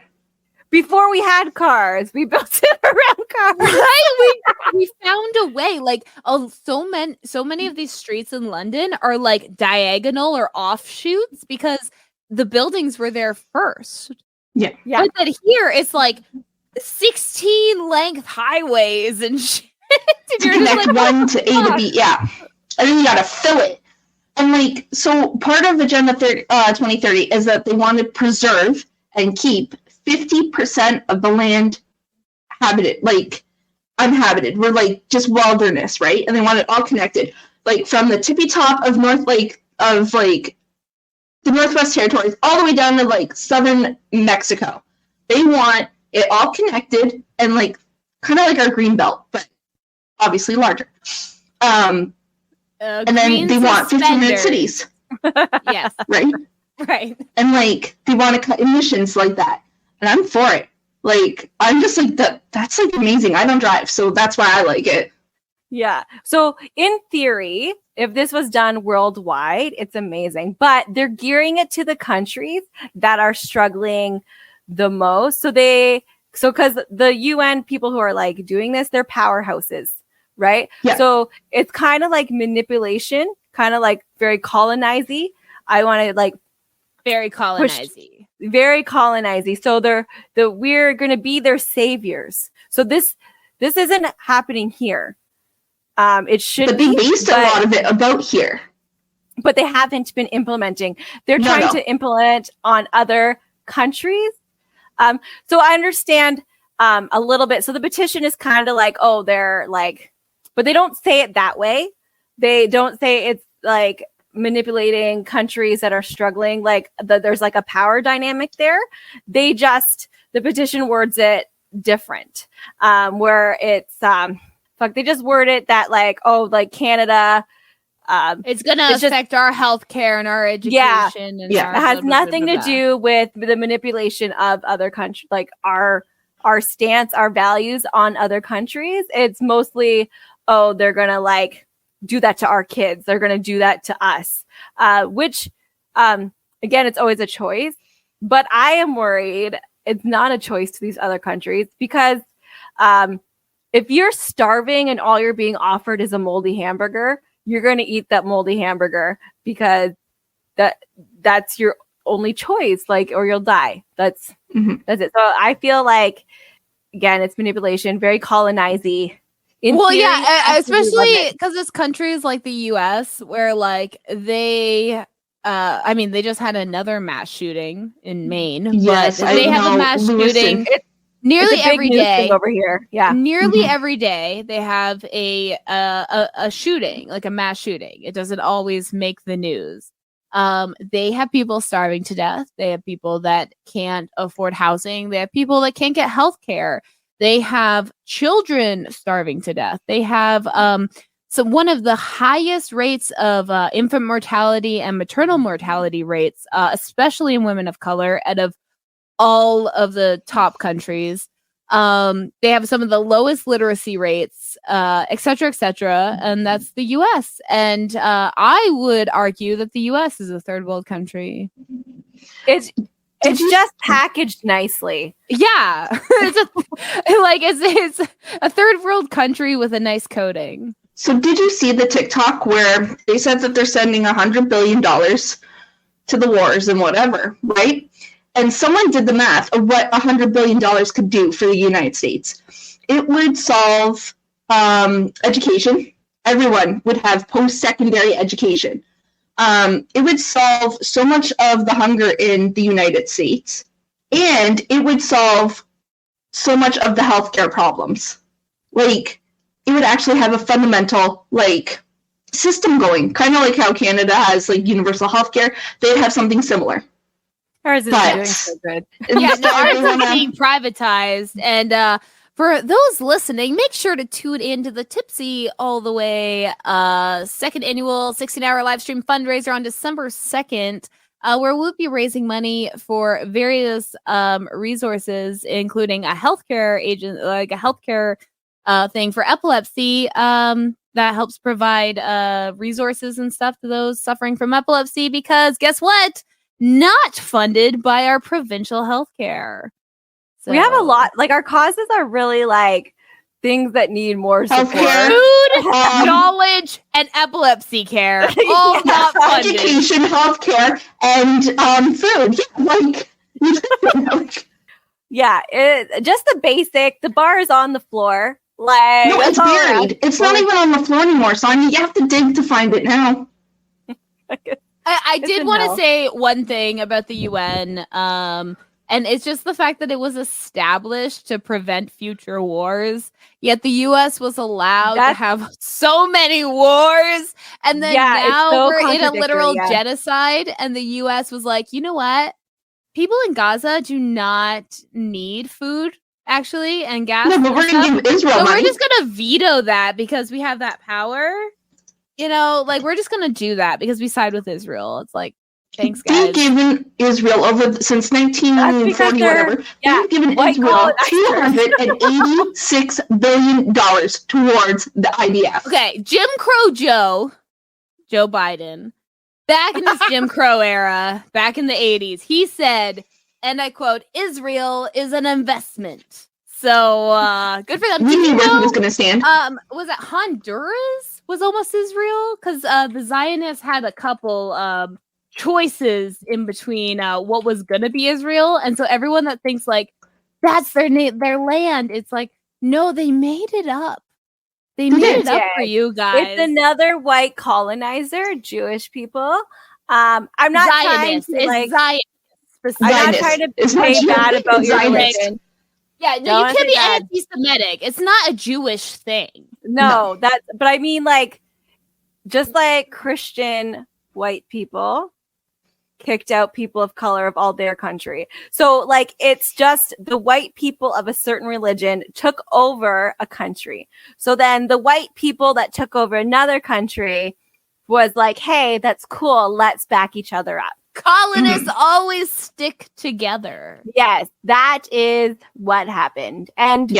Before we had cars, we built it around cars. Right? We found a way. Like, so many of these streets in London are like diagonal or offshoots because the buildings were there first. Yeah. But then here it's like 16 length highways and shit. To connect one to A to B. Yeah. And then you gotta fill it. And like, so part of Agenda 2030 is that they want to preserve and keep 50% of the land uninhabited. We're like just wilderness, right? And they want it all connected, like from the tippy top of the Northwest Territories all the way down to like southern Mexico. They want it all connected and like kind of like our green belt, but obviously larger. And then they want 15-minute cities. Yes. Right? Right. And like they want to cut emissions like that. And I'm for it. Like, I'm just like, that's like amazing. I don't drive, so that's why I like it. Yeah. So in theory, if this was done worldwide, it's amazing. But they're gearing it to the countries that are struggling the most. So because the UN people who are like doing this, they're powerhouses, right? Yeah. So it's kind of like manipulation, kind of like very colonizing. I want to like very colonizing. Very colonizing. So we're going to be their saviors. So this isn't happening here. It should but they based a lot of it about here. But they haven't been implementing. They're trying to implement on other countries. So I understand a little bit. So the petition is kind of like, oh, they're like, but they don't say it that way. They don't say it's like manipulating countries that are struggling. Like there's like a power dynamic there. The petition words it different, where it's, they just word it that like, oh, like Canada, it's going to affect our healthcare and our education. It has nothing to do with the manipulation of other countries, like our stance, our values on other countries. It's mostly, oh, they're going to like do that to our kids. They're going to do that to us, which, again, it's always a choice. But I am worried it's not a choice to these other countries because if you're starving and all you're being offered is a moldy hamburger, you're going to eat that moldy hamburger because that's your only choice, like, or you'll die. That's it. So I feel like, again, it's manipulation, very colonizing. Especially because it's countries like the US where like they just had another mass shooting in Maine. Yes, but they have a mass shooting nearly every day over here. Yeah, nearly every day they have a shooting, like a mass shooting. It doesn't always make the news. They have people starving to death. They have people that can't afford housing. They have people that can't get health care. They have children starving to death. They have so one of the highest rates of infant mortality and maternal mortality rates, especially in women of color, out of all of the top countries. They have some of the lowest literacy rates, et cetera, and that's the U.S. And I would argue that the U.S. is a third world country. It's just packaged nicely. Yeah, it's a third world country with a nice coating. So did you see the TikTok where they said that they're sending $100 billion to the wars and whatever, right? And someone did the math of what $100 billion could do for the United States. It would solve education. Everyone would have post-secondary education. It would solve so much of the hunger in the United States, and it would solve so much of the healthcare problems. Like, it would actually have a fundamental, like, system going, kind of like how Canada has, like, universal healthcare. They'd have something similar. Ours is doing so good. Yeah, ours is being privatized, and for those listening, make sure to tune in to the Tipsy All the Way second annual 16-hour live stream fundraiser on December 2nd, where we'll be raising money for various resources, including a healthcare agent, like a healthcare thing for epilepsy. that helps provide resources and stuff to those suffering from epilepsy, because guess what? Not funded by our provincial healthcare. So, we have a lot, like our causes are really like things that need more support. Food, knowledge, and epilepsy care. All not funded. Education, healthcare, and food. Yeah, just the basic. The bar is on the floor. Like, no, it's buried. It's not even on the floor anymore, Sonia. You have to dig to find it now. I did want to say one thing about the UN, and it's just the fact that it was established to prevent future wars, yet the US was allowed to have so many wars, and then now we're in a literal genocide, and the US was like, you know what? People in Gaza do not need food, actually, and gas. No, but we're going to give Israel money. We're just going to veto that because we have that power. You know, like, we're just going to do that because we side with Israel. It's like, thanks, guys. They've given Israel since 1940, whatever. They've given Israel $286 billion towards the IDF. Okay, Jim Crow Joe Biden, back in this Jim Crow era, back in the 80s, he said, and I quote, "Israel is an investment." So good for them. We knew where he was going to stand. Was it Honduras? Was almost Israel? Because the Zionists had a couple choices in between what was going to be Israel, and so everyone that thinks like that's their land, it's like, no, they made it up. They made it up for you guys. It's another white colonizer, Jewish people. I'm not Zionist. trying to like. Zionist. I'm not trying to say bad about your religion. Yeah, no, you can't be anti-Semitic. It's not a Jewish thing. No, but I mean, like, just like Christian white people kicked out people of color of all their country. So, like, it's just the white people of a certain religion took over a country. So then the white people that took over another country was like, hey, that's cool. Let's back each other up. Colonists always stick together. Yes, that is what happened. And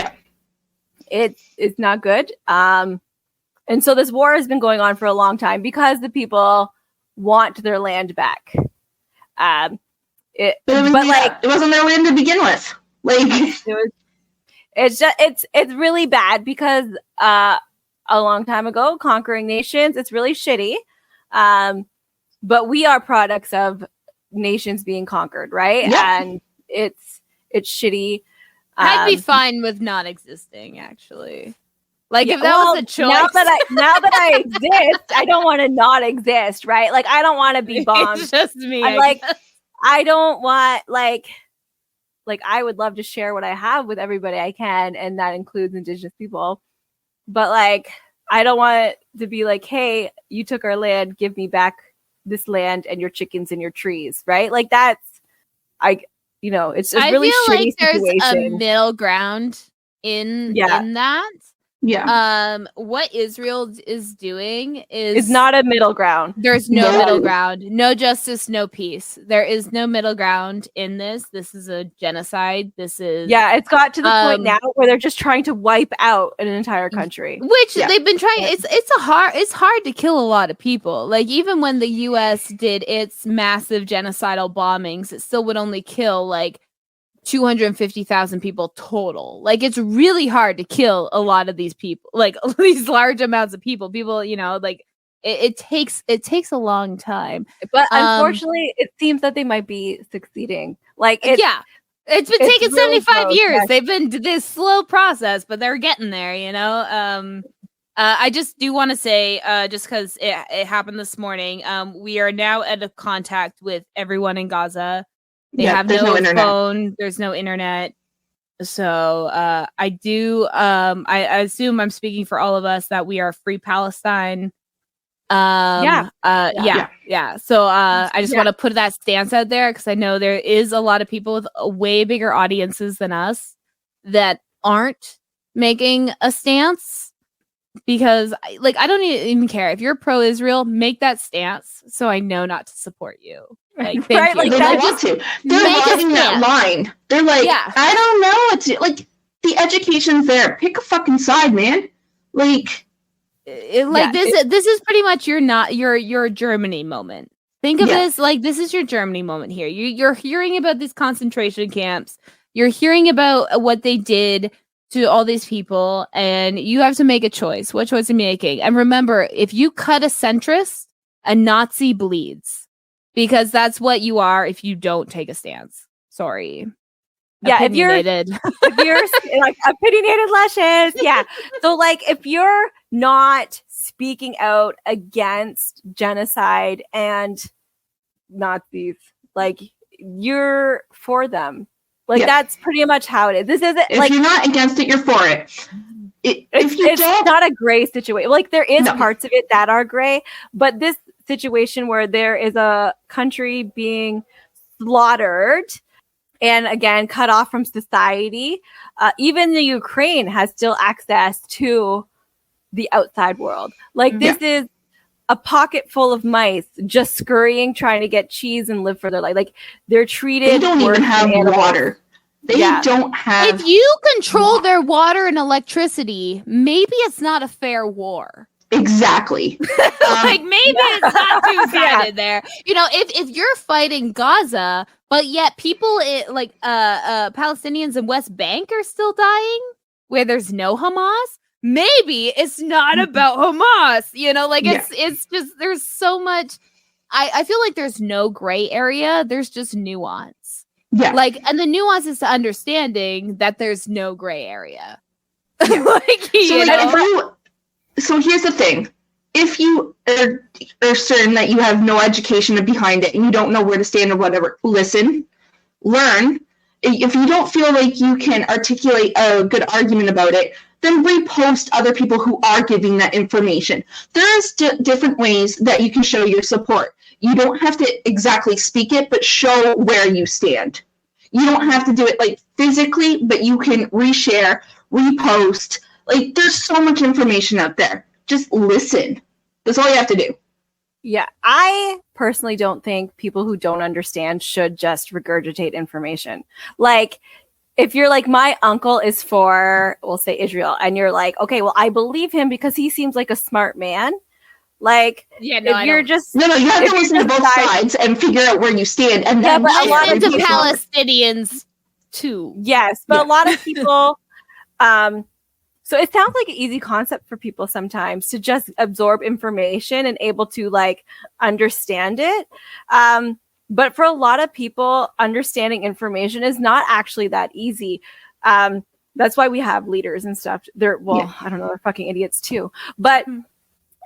it's not good. And so this war has been going on for a long time because the people want their land back. It wasn't their land to begin with. Like it's really bad because a long time ago, conquering nations, it's really shitty. But we are products of nations being conquered, right? Yeah. And it's shitty. I'd be fine with not existing, actually. Like, if that was a choice. Now that I exist, I don't want to not exist, right? Like, I don't want to be bombed. It's just me. I don't want, like, I would love to share what I have with everybody I can, and that includes Indigenous people. But, like, I don't want it to be like, hey, you took our land, give me back this land and your chickens and your trees, right? Like, it's a really shitty situation. There's a middle ground in that. Yeah. What Israel is doing is not a middle ground. There's no middle ground. No justice, no peace. There is no middle ground in this. This is a genocide. This is it's got to the point now where they're just trying to wipe out an entire country. Which they've been trying. It's hard to kill a lot of people. Like, even when the US did its massive genocidal bombings, it still would only kill like 250,000 people total. Like, it's really hard to kill a lot of these people, like these large amounts of people. People, you know, like it takes a long time. But unfortunately, it seems that they might be succeeding. Like, it's been taking really 75 years. Yes. They've been this slow process, but they're getting there, you know. I just do want to say, just because it happened this morning, we are now out of contact with everyone in Gaza. They have no phone. There's no internet. So I do. I assume I'm speaking for all of us that we are free Palestine. So I just want to put that stance out there because I know there is a lot of people with way bigger audiences than us that aren't making a stance. Because, like, I don't even care if you're pro-Israel, make that stance so I know not to support you. Like, thank you. Like, they don't want to. They're riding that line. They're like, I don't know. It's like the education's there. Pick a fucking side, man. Like, This is pretty much your Germany moment. Think of this like this is your Germany moment here. You're hearing about these concentration camps. You're hearing about what they did to all these people, and you have to make a choice. What choice are you making? And remember, if you cut a centrist, a Nazi bleeds, because that's what you are if you don't take a stance. Sorry. Yeah, if you're like opinionated luscious, yeah. So like if you're not speaking out against genocide and Nazis, like you're for them. Like that's pretty much how it is. This isn't if like you're not against it, you're for it. It's not a gray situation. Like there is parts of it that are gray, but this situation where there is a country being slaughtered and again cut off from society, even the Ukraine has still access to the outside world. Like this is a pocket full of mice just scurrying, trying to get cheese and live for their life. Like they're treated. They don't even have water. They don't have. If you control their water and electricity, maybe it's not a fair war. Exactly. Like maybe it's not two-sided there. You know, if you're fighting Gaza, but yet people like Palestinians in West Bank are still dying, where there's no Hamas. Maybe it's not about Hamas, you know, like it's just, there's so much. I feel like there's no gray area. There's just nuance. Yeah. Like, and the nuance is to understanding that there's no gray area. So here's the thing. If you are certain that you have no education behind it and you don't know where to stand or whatever, listen, learn. If you don't feel like you can articulate a good argument about it, then repost other people who are giving that information. There's different ways that you can show your support. You don't have to exactly speak it, but show where you stand. You don't have to do it like physically, but you can reshare, repost. Like there's so much information out there. Just listen. That's all you have to do. Yeah, I personally don't think people who don't understand should just regurgitate information. Like, if you're like, my uncle is for, we'll say Israel, and you're like, okay, well, I believe him because he seems like a smart man. Like, you have to listen to both sides and figure out where you stand. And then listen to Palestinians too. Yes, but a lot of people, so it sounds like an easy concept for people sometimes to just absorb information and able to like understand it. But for a lot of people, understanding information is not actually that easy. That's why we have leaders and stuff. I don't know, they're fucking idiots too. But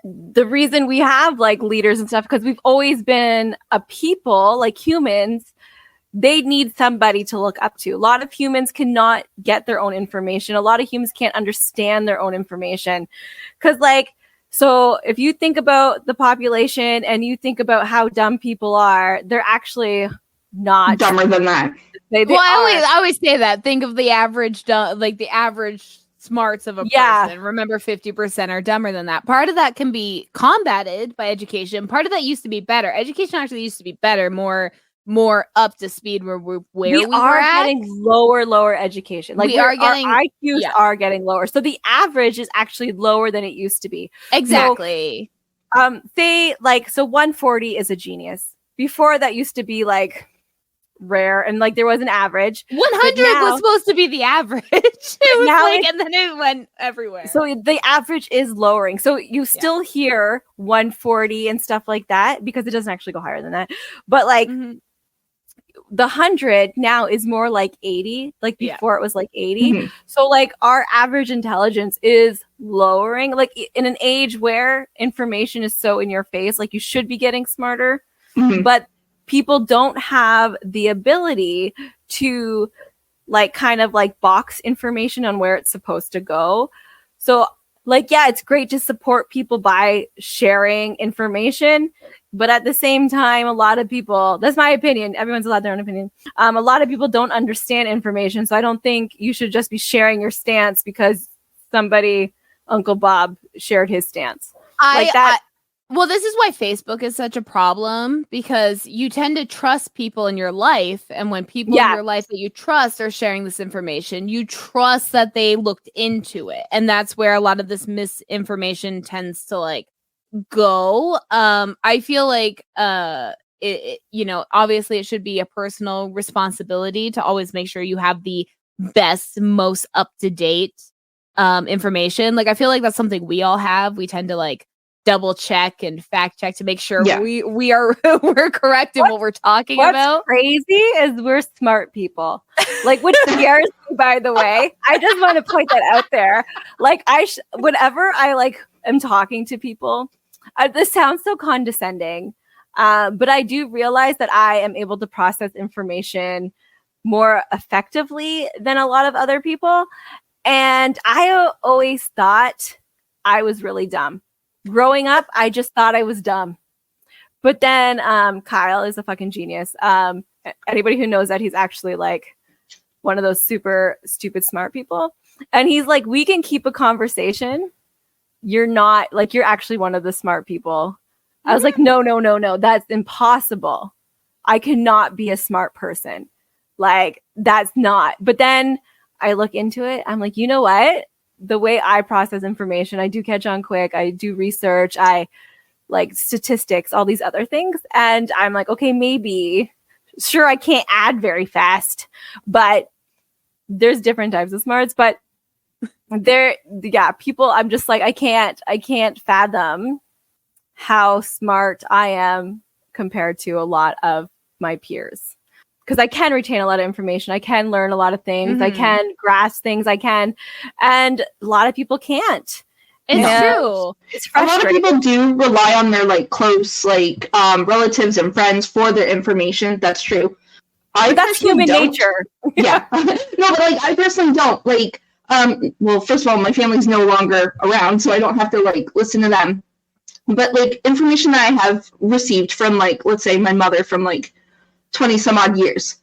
the reason we have like leaders and stuff, because we've always been a people, like humans, they need somebody to look up to. A lot of humans cannot get their own information. A lot of humans can't understand their own information. Because like, so if you think about the population and you think about how dumb people are, they're actually not dumber than that. I always say that. Think of the average, like the average smarts of a person. Remember, 50% are dumber than that. Part of that can be combated by education. Part of that used to be better. Education actually used to be better, more up to speed where we are getting lower education. Like our IQs are getting lower. So the average is actually lower than it used to be. Exactly. So, say like, so 140 is a genius. Before that used to be like rare and like there was an average. 100 was supposed to be the average. It was like, and then it went everywhere. So the average is lowering. So you still hear 140 and stuff like that because it doesn't actually go higher than that. But like the 100 now is more like 80. Like before it was like 80. Mm-hmm. So like our average intelligence is lowering. Like in an age where information is so in your face, like you should be getting smarter, but people don't have the ability to like kind of like box information on where it's supposed to go. So like, yeah, it's great to support people by sharing information. But at the same time, a lot of people, that's my opinion. Everyone's allowed their own opinion. A lot of people don't understand information. So I don't think you should just be sharing your stance because somebody, Uncle Bob, shared his stance. Well, this is why Facebook is such a problem, because you tend to trust people in your life. And when people in your life that you trust are sharing this information, you trust that they looked into it. And that's where a lot of this misinformation tends to like go. I feel like, obviously it should be a personal responsibility to always make sure you have the best, most up-to-date information. Like, I feel like that's something we all have. We tend to like double check and fact check to make sure we are we're correct in what we're talking about. What's crazy is we're smart people, like, which scares me, by the way. I just want to point that out there. Like, whenever I like am talking to people, this sounds so condescending, but I do realize that I am able to process information more effectively than a lot of other people, and I always thought I was really dumb. Growing up, I just thought I was dumb. But then Kyle is a fucking genius. Anybody who knows that, he's actually like one of those super stupid smart people. And he's like, we can keep a conversation. You're not, like, you're actually one of the smart people. I was like, no. That's impossible. I cannot be a smart person. Like, that's not. But then I look into it. I'm like, you know what? The way I process information, I do catch on quick. I do research. I like statistics, all these other things. And I'm like, okay, maybe, sure, I can't add very fast, but there's different types of smarts. But people, I'm just like, I can't fathom how smart I am compared to a lot of my peers. Because I can retain a lot of information. I can learn a lot of things. Mm-hmm. I can grasp things. And a lot of people can't. It's true. It's a lot of people do rely on their like close like relatives and friends for their information. That's true. That's human nature. Yeah. No, but like I personally don't. Like, well, first of all, my family's no longer around, so I don't have to like listen to them. But like information that I have received from like, let's say my mother from like 20 some odd years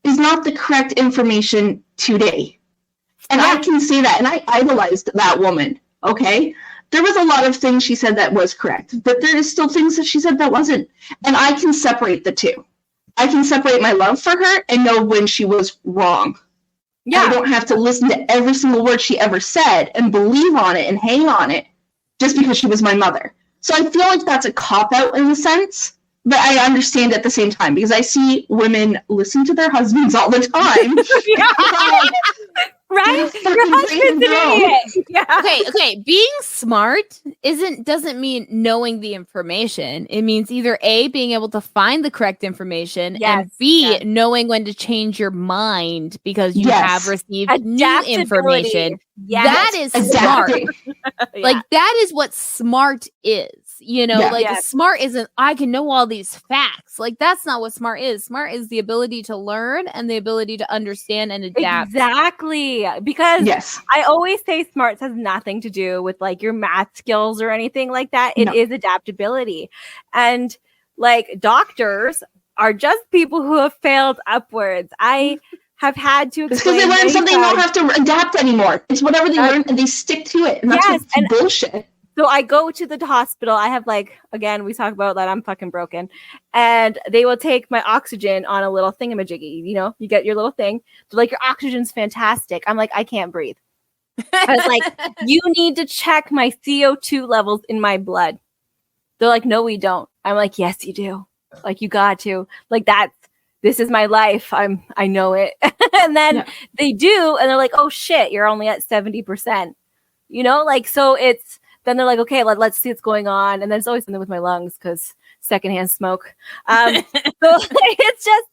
is not the correct information today. And I can say that, and I idolized that woman, okay? There was a lot of things she said that was correct, but there is still things that she said that wasn't. And I can separate the two. I can separate my love for her and know when she was wrong. Yeah. I don't have to listen to every single word she ever said and believe on it and hang on it just because she was my mother. So I feel like that's a cop-out in a sense. But I understand at the same time, because I see women listen to their husbands all the time. Right? Your husband's an idiot. Yeah. Okay. Being smart doesn't mean knowing the information. It means either A, being able to find the correct information, and B, knowing when to change your mind because you have received new information. Yes. That is smart. Like, that is what smart is. You know, smart isn't, I can know all these facts. Like, that's not what smart is. Smart is the ability to learn and the ability to understand and adapt. Exactly. Because I always say smarts has nothing to do with like your math skills or anything like that. It is adaptability. And like doctors are just people who have failed upwards. I have had to explain. It's because they learn something they don't have to adapt anymore. It's whatever they learn and they stick to it. And that's bullshit. So I go to the hospital. I have like, again, we talk about that I'm fucking broken. And they will take my oxygen on a little thingamajiggy. You know, you get your little thing. They're like, your oxygen's fantastic. I'm like, I can't breathe. I was like, you need to check my CO2 levels in my blood. They're like, no, we don't. I'm like, yes, you do. Like, you got to. Like, this is my life. I know it. And then they do. And they're like, oh shit, you're only at 70%. You know, like, so it's, then they're like, okay, let's see what's going on. And then it's always something with my lungs because secondhand smoke. So it's just,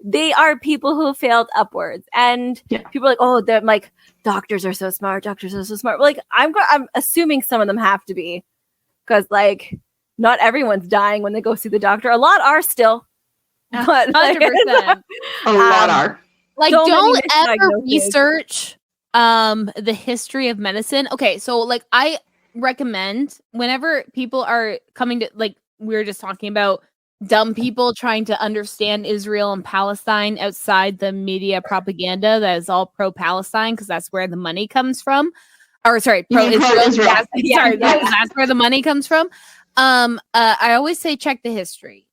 they are people who failed upwards. And people are like, oh, they're like, doctors are so smart. Doctors are so smart. Like, I'm assuming some of them have to be, because like, not everyone's dying when they go see the doctor. A lot are still. But 100%. A lot are. Like, don't ever research the history of medicine. Okay, so like I recommend whenever people are coming to, like we were just talking about, dumb people trying to understand Israel and Palestine outside the media propaganda that is all pro-Palestine because that's where the money comes from. Or sorry, pro-Israel. That's where the money comes from. I always say check the history.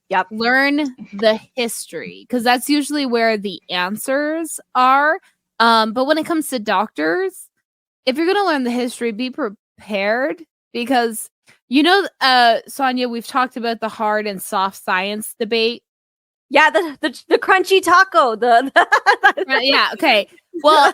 Yep. Learn the history, because that's usually where the answers are. But when it comes to doctors, if you're going to learn the history, be prepared, because Sonia, we've talked about the hard and soft science debate. Yeah, the crunchy taco. Yeah, okay. Well,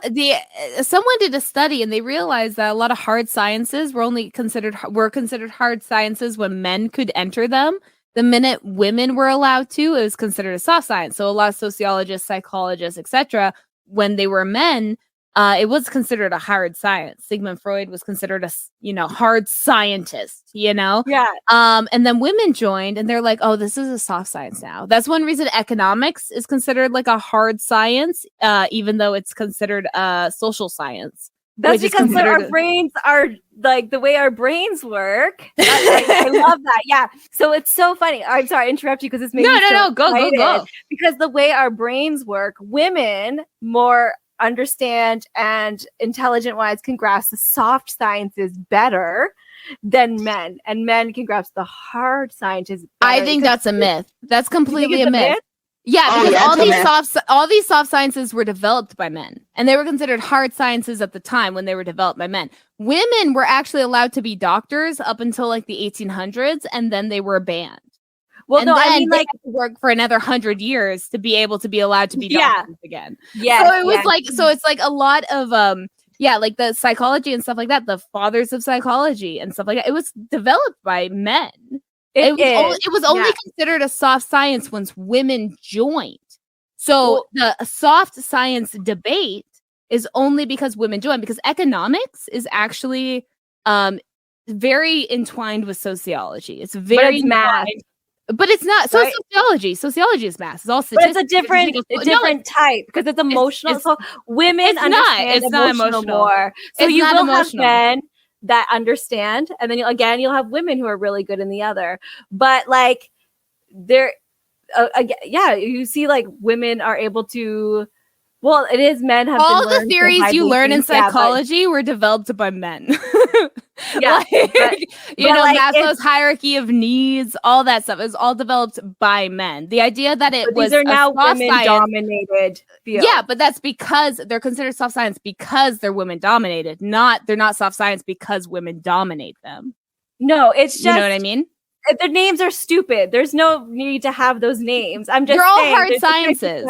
someone did a study and they realized that a lot of hard sciences were considered hard sciences when men could enter them. The minute women were allowed to, it was considered a soft science. So a lot of sociologists, psychologists, etc., when they were men, it was considered a hard science. Sigmund Freud was considered a hard scientist, Yeah. And then women joined and they're like, oh, this is a soft science now. That's one reason economics is considered like a hard science, even though it's considered a social science. That's because our brains are like the way our brains work. I love that. Yeah. So it's so funny. I'm sorry, I interrupt you because it's making no, go. Because the way our brains work, women more understand and intelligent wise can grasp the soft sciences better than men, and men can grasp the hard sciences better. I think that's a myth. That's completely a myth. Yeah, because all these soft sciences were developed by men, and they were considered hard sciences at the time when they were developed by men. Women were actually allowed to be doctors up until like the 1800s, and then they were banned. Well, and no, then I mean, they like, had to work for another 100 years to be able to be allowed to be doctors again. Yeah. So it was so it's like a lot of like the psychology and stuff like that. The fathers of psychology and stuff like that. It was developed by men. It was only considered a soft science once women joined. So the soft science debate is only because women joined, because economics is actually very entwined with sociology. It's very math. But it's not. So right? Sociology is math. It's all statistics. But it's a different type, because it's emotional. So women understand emotional more. So you will have men that understand, and then you'll have women who are really good in the other. But like you see, like, women are able to. Well, it is men have all the theories you learn in psychology were developed by men. Maslow's hierarchy of needs, all that stuff is all developed by men. The idea that these are now women dominated fields. Yeah, but that's because they're considered soft science because they're women dominated. They're not soft science because women dominate them. No, it's just, you know what I mean? Their names are stupid. There's no need to have those names. I'm just they're all saying, hard sciences.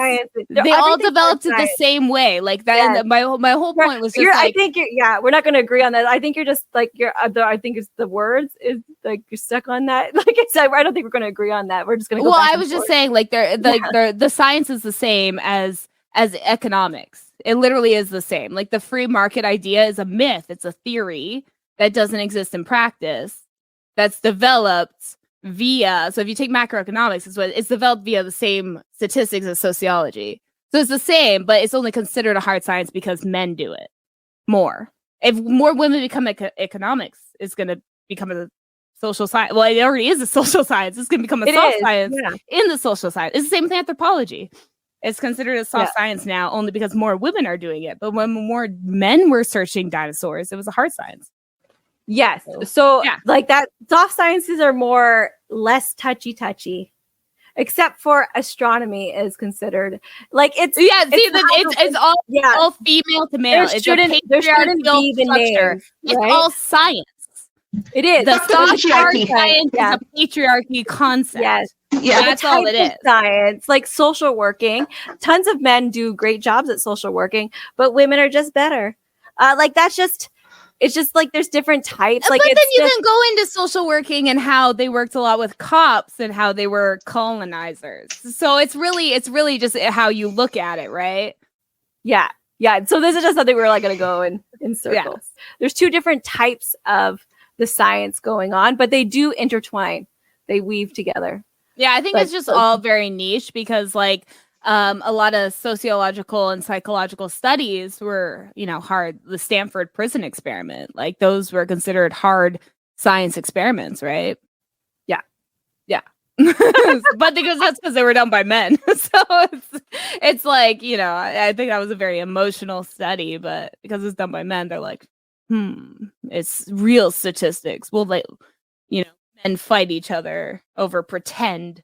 They all developed it the same way. Like that. Yeah. My whole point was just I think we're not going to agree on that. I think you're just like I think it's the words is like you're stuck on that. Like I said, I don't think we're going to agree on that. We're just going to. Well, I was just saying, like the science is the same as economics. It literally is the same. Like the free market idea is a myth. It's a theory that doesn't exist in practice. That's developed via, so if you take macroeconomics, it's developed via the same statistics as sociology. So it's the same, but it's only considered a hard science because men do it more. If more women become economics, it's going to become a social science. Well, it already is a social science. It's going to become a soft science in the social science. It's the same with anthropology. It's considered a soft science now only because more women are doing it. But when more men were searching dinosaurs, it was a hard science. Yes. So like that, soft sciences are less touchy, except for astronomy is considered like it's all female to male. There shouldn't be the name. It's all science. It is. The soft hard science is a patriarchy concept. Yes. Yeah, that's all it is. Science, like social working. Tons of men do great jobs at social working, but women are just better. It's just like there's different types. Like, but then you can go into social working and how they worked a lot with cops and how they were colonizers. So it's really just how you look at it, right? Yeah. So this is just something we're like going to go in circles. Yeah. There's two different types of the science going on, but they do intertwine. They weave together. Yeah, I think it's just all very niche because like a lot of sociological and psychological studies were, hard. The Stanford prison experiment, like those were considered hard science experiments, right? Yeah. But that's because they were done by men. So it's like, I think that was a very emotional study, but because it's done by men, they're like, it's real statistics. Well, men and fight each other over pretend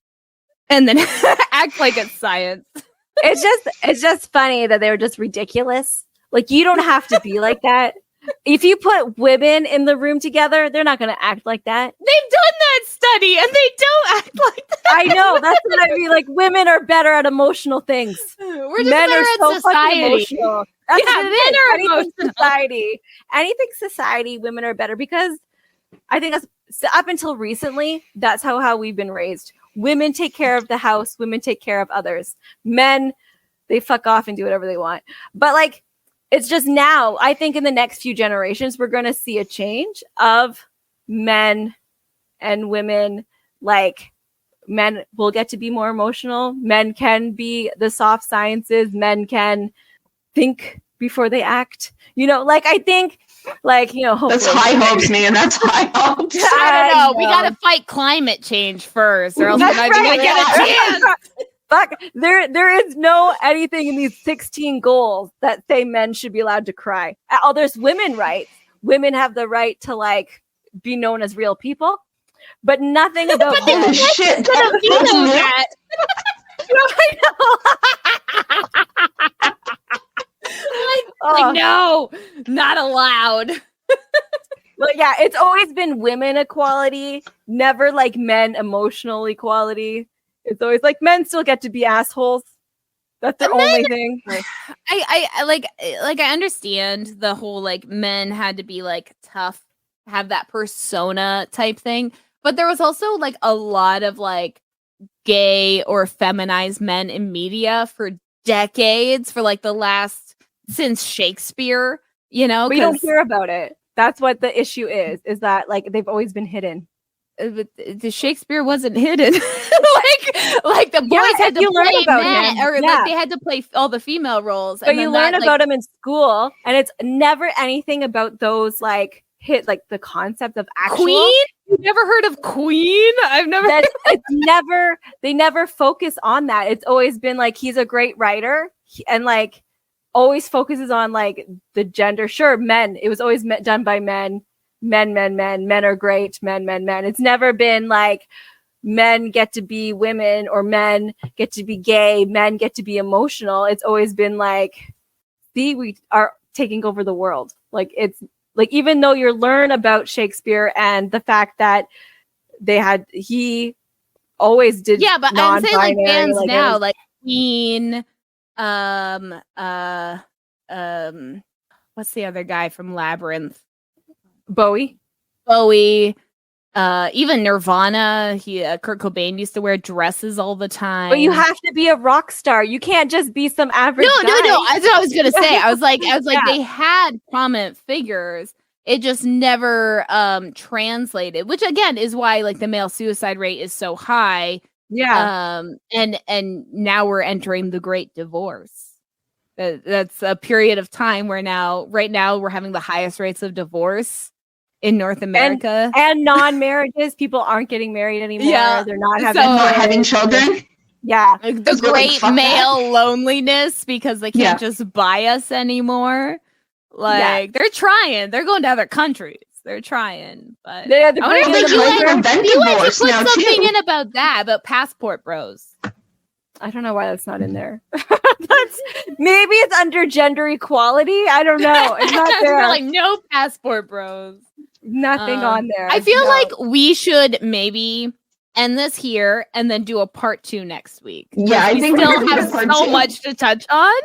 and then act like it's science. It's just funny that they were just ridiculous. Like, you don't have to be like that. If you put women in the room together, they're not going to act like that. They've done that study and they don't act like that. I know. That's what I mean. Like, women are better at emotional things. We're just Men better are at so fucking society. emotional. That's Yeah, what it men is. are Anything emotional. anything society, women are better, because I think that's up until recently, that's how we've been raised. Women take care of the house. Women take care of others. Men, they fuck off and do whatever they want. But like, it's just now, I think in the next few generations, we're going to see a change of men and women. Like, men will get to be more emotional. Men can be the soft sciences. Men can think before they act. You know, like, I think, like, you know, That's hopefully. high hopes, man. That's high hopes. I don't know. We know. got to fight climate change first, or else That's we're not even right. going to get a chance. Fuck, there is no anything in these 16 goals that say men should be allowed to cry. Oh, there's women rights. Women have the right to like be known as real people, but nothing about Holy men. shit. Gonna veto That's new. that. Like, no, not allowed. Well, yeah, it's always been women equality, never like men emotional equality. It's always like men still get to be assholes. That's the only thing. I like I understand the whole like men had to be like tough, have that persona type thing, but there was also like a lot of like gay or feminized men in media for decades, for like the last, since Shakespeare, you know. We don't hear about it. That's what the issue is that like they've always been hidden. The Shakespeare wasn't hidden. like the boys had to learn play about men, him. or Yeah. like they had to play all the female roles. But you learn about them in school, and it's never anything about those like like the concept of actual Queen. You never heard of Queen? I've never. It's never. They never focus on that. It's always been like he's a great writer, and like always focuses on like the gender. Sure, men. It was always done by men. Men are great. Men. It's never been like men get to be women, or men get to be gay, men get to be emotional. It's always been like, see, we are taking over the world. Like, it's like, even though you learn about Shakespeare and the fact that he always did. Yeah, but I'm saying like bands like now, like Queen, what's the other guy from Labyrinth? Bowie, even Nirvana. Kurt Cobain used to wear dresses all the time. but you have to be a rock star. You can't just be some average guy. No. That's what I was gonna say. I was like, Yeah. they had prominent figures. It just never translated, which again is why like the male suicide rate is so high. Yeah. And now we're entering the Great Divorce. That's a period of time where right now we're having the highest rates of divorce in North America, and non-marriages. People aren't getting married anymore. Yeah. They're not Not having children. Yeah. Like, the It's really great fuck male loneliness because they can't just buy us anymore. Like they're trying. They're going to other countries. They're trying, but They had to I wonder bring if in the the UN prevent should divorce put now, something too. in about that, about passport bros. I don't know why that's not in there. Maybe it's under gender equality. I don't know. It's not there. We're like, no passport bros. Nothing on there. I feel No. like we should maybe end this here and then do a part 2 next week. Yeah, I we think still we're gonna have do part so 2. much to touch on.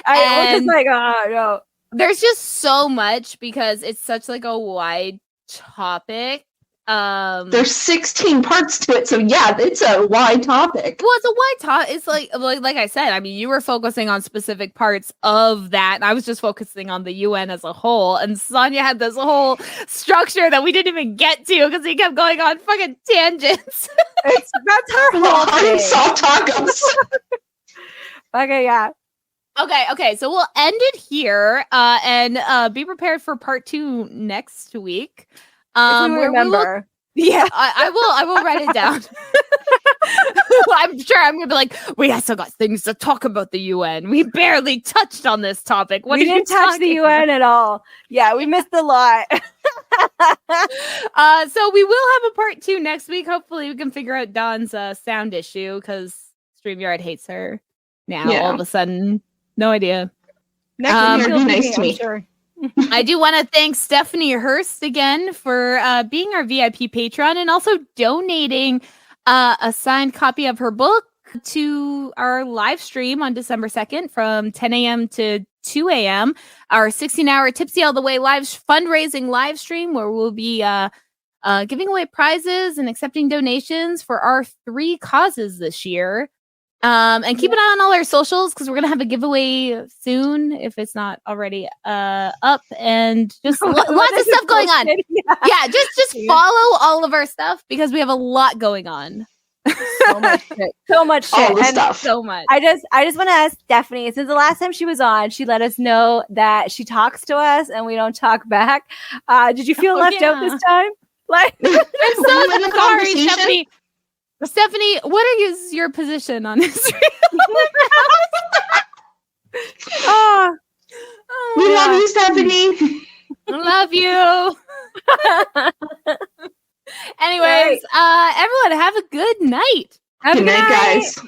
I was just and- like, oh no. There's just so much because it's such like a wide topic. There's 16 parts to it, so yeah, it's a wide topic. Well, it's a wide topic. It's like I said. I mean, you were focusing on specific parts of that, and I was just focusing on the UN as a whole. And Sonia had this whole structure that we didn't even get to because we kept going on fucking tangents. That's her whole Hard and thing. soft tacos. Okay, yeah. Okay. So we'll end it here, and be prepared for part 2 next week. If we where we will- remember. Yeah, I will write it down. I'm sure I'm gonna be like, we still got things to talk about the UN. We barely touched on this topic. What We are you didn't touch the talking UN at all. Yeah, we missed a lot. So we will have a part 2 next week. Hopefully we can figure out Dawn's sound issue because StreamYard hates her now all of a sudden. No idea. Next week, be nice to me. Sure. I do want to thank Stephanie Hurst again for being our VIP patron and also donating a signed copy of her book to our live stream on December 2nd from 10 a.m. to 2 a.m. Our 16-hour Tipsy All the Way live fundraising live stream where we'll be giving away prizes and accepting donations for our 3 causes this year. And keep an eye on all our socials because we're gonna have a giveaway soon if it's not already up, and just lots of stuff going on. Yeah, just follow all of our stuff because we have a lot going on. So much shit. So much shit. All the stuff. So much. I just want to ask Stephanie, since the last time she was on, she let us know that she talks to us and we don't talk back. Did you feel left out this time? Like, I'm so sorry, Stephanie, what is your position on Israel? We love you, Stephanie. Love you. Anyways, everyone have a good night. Good night, guys.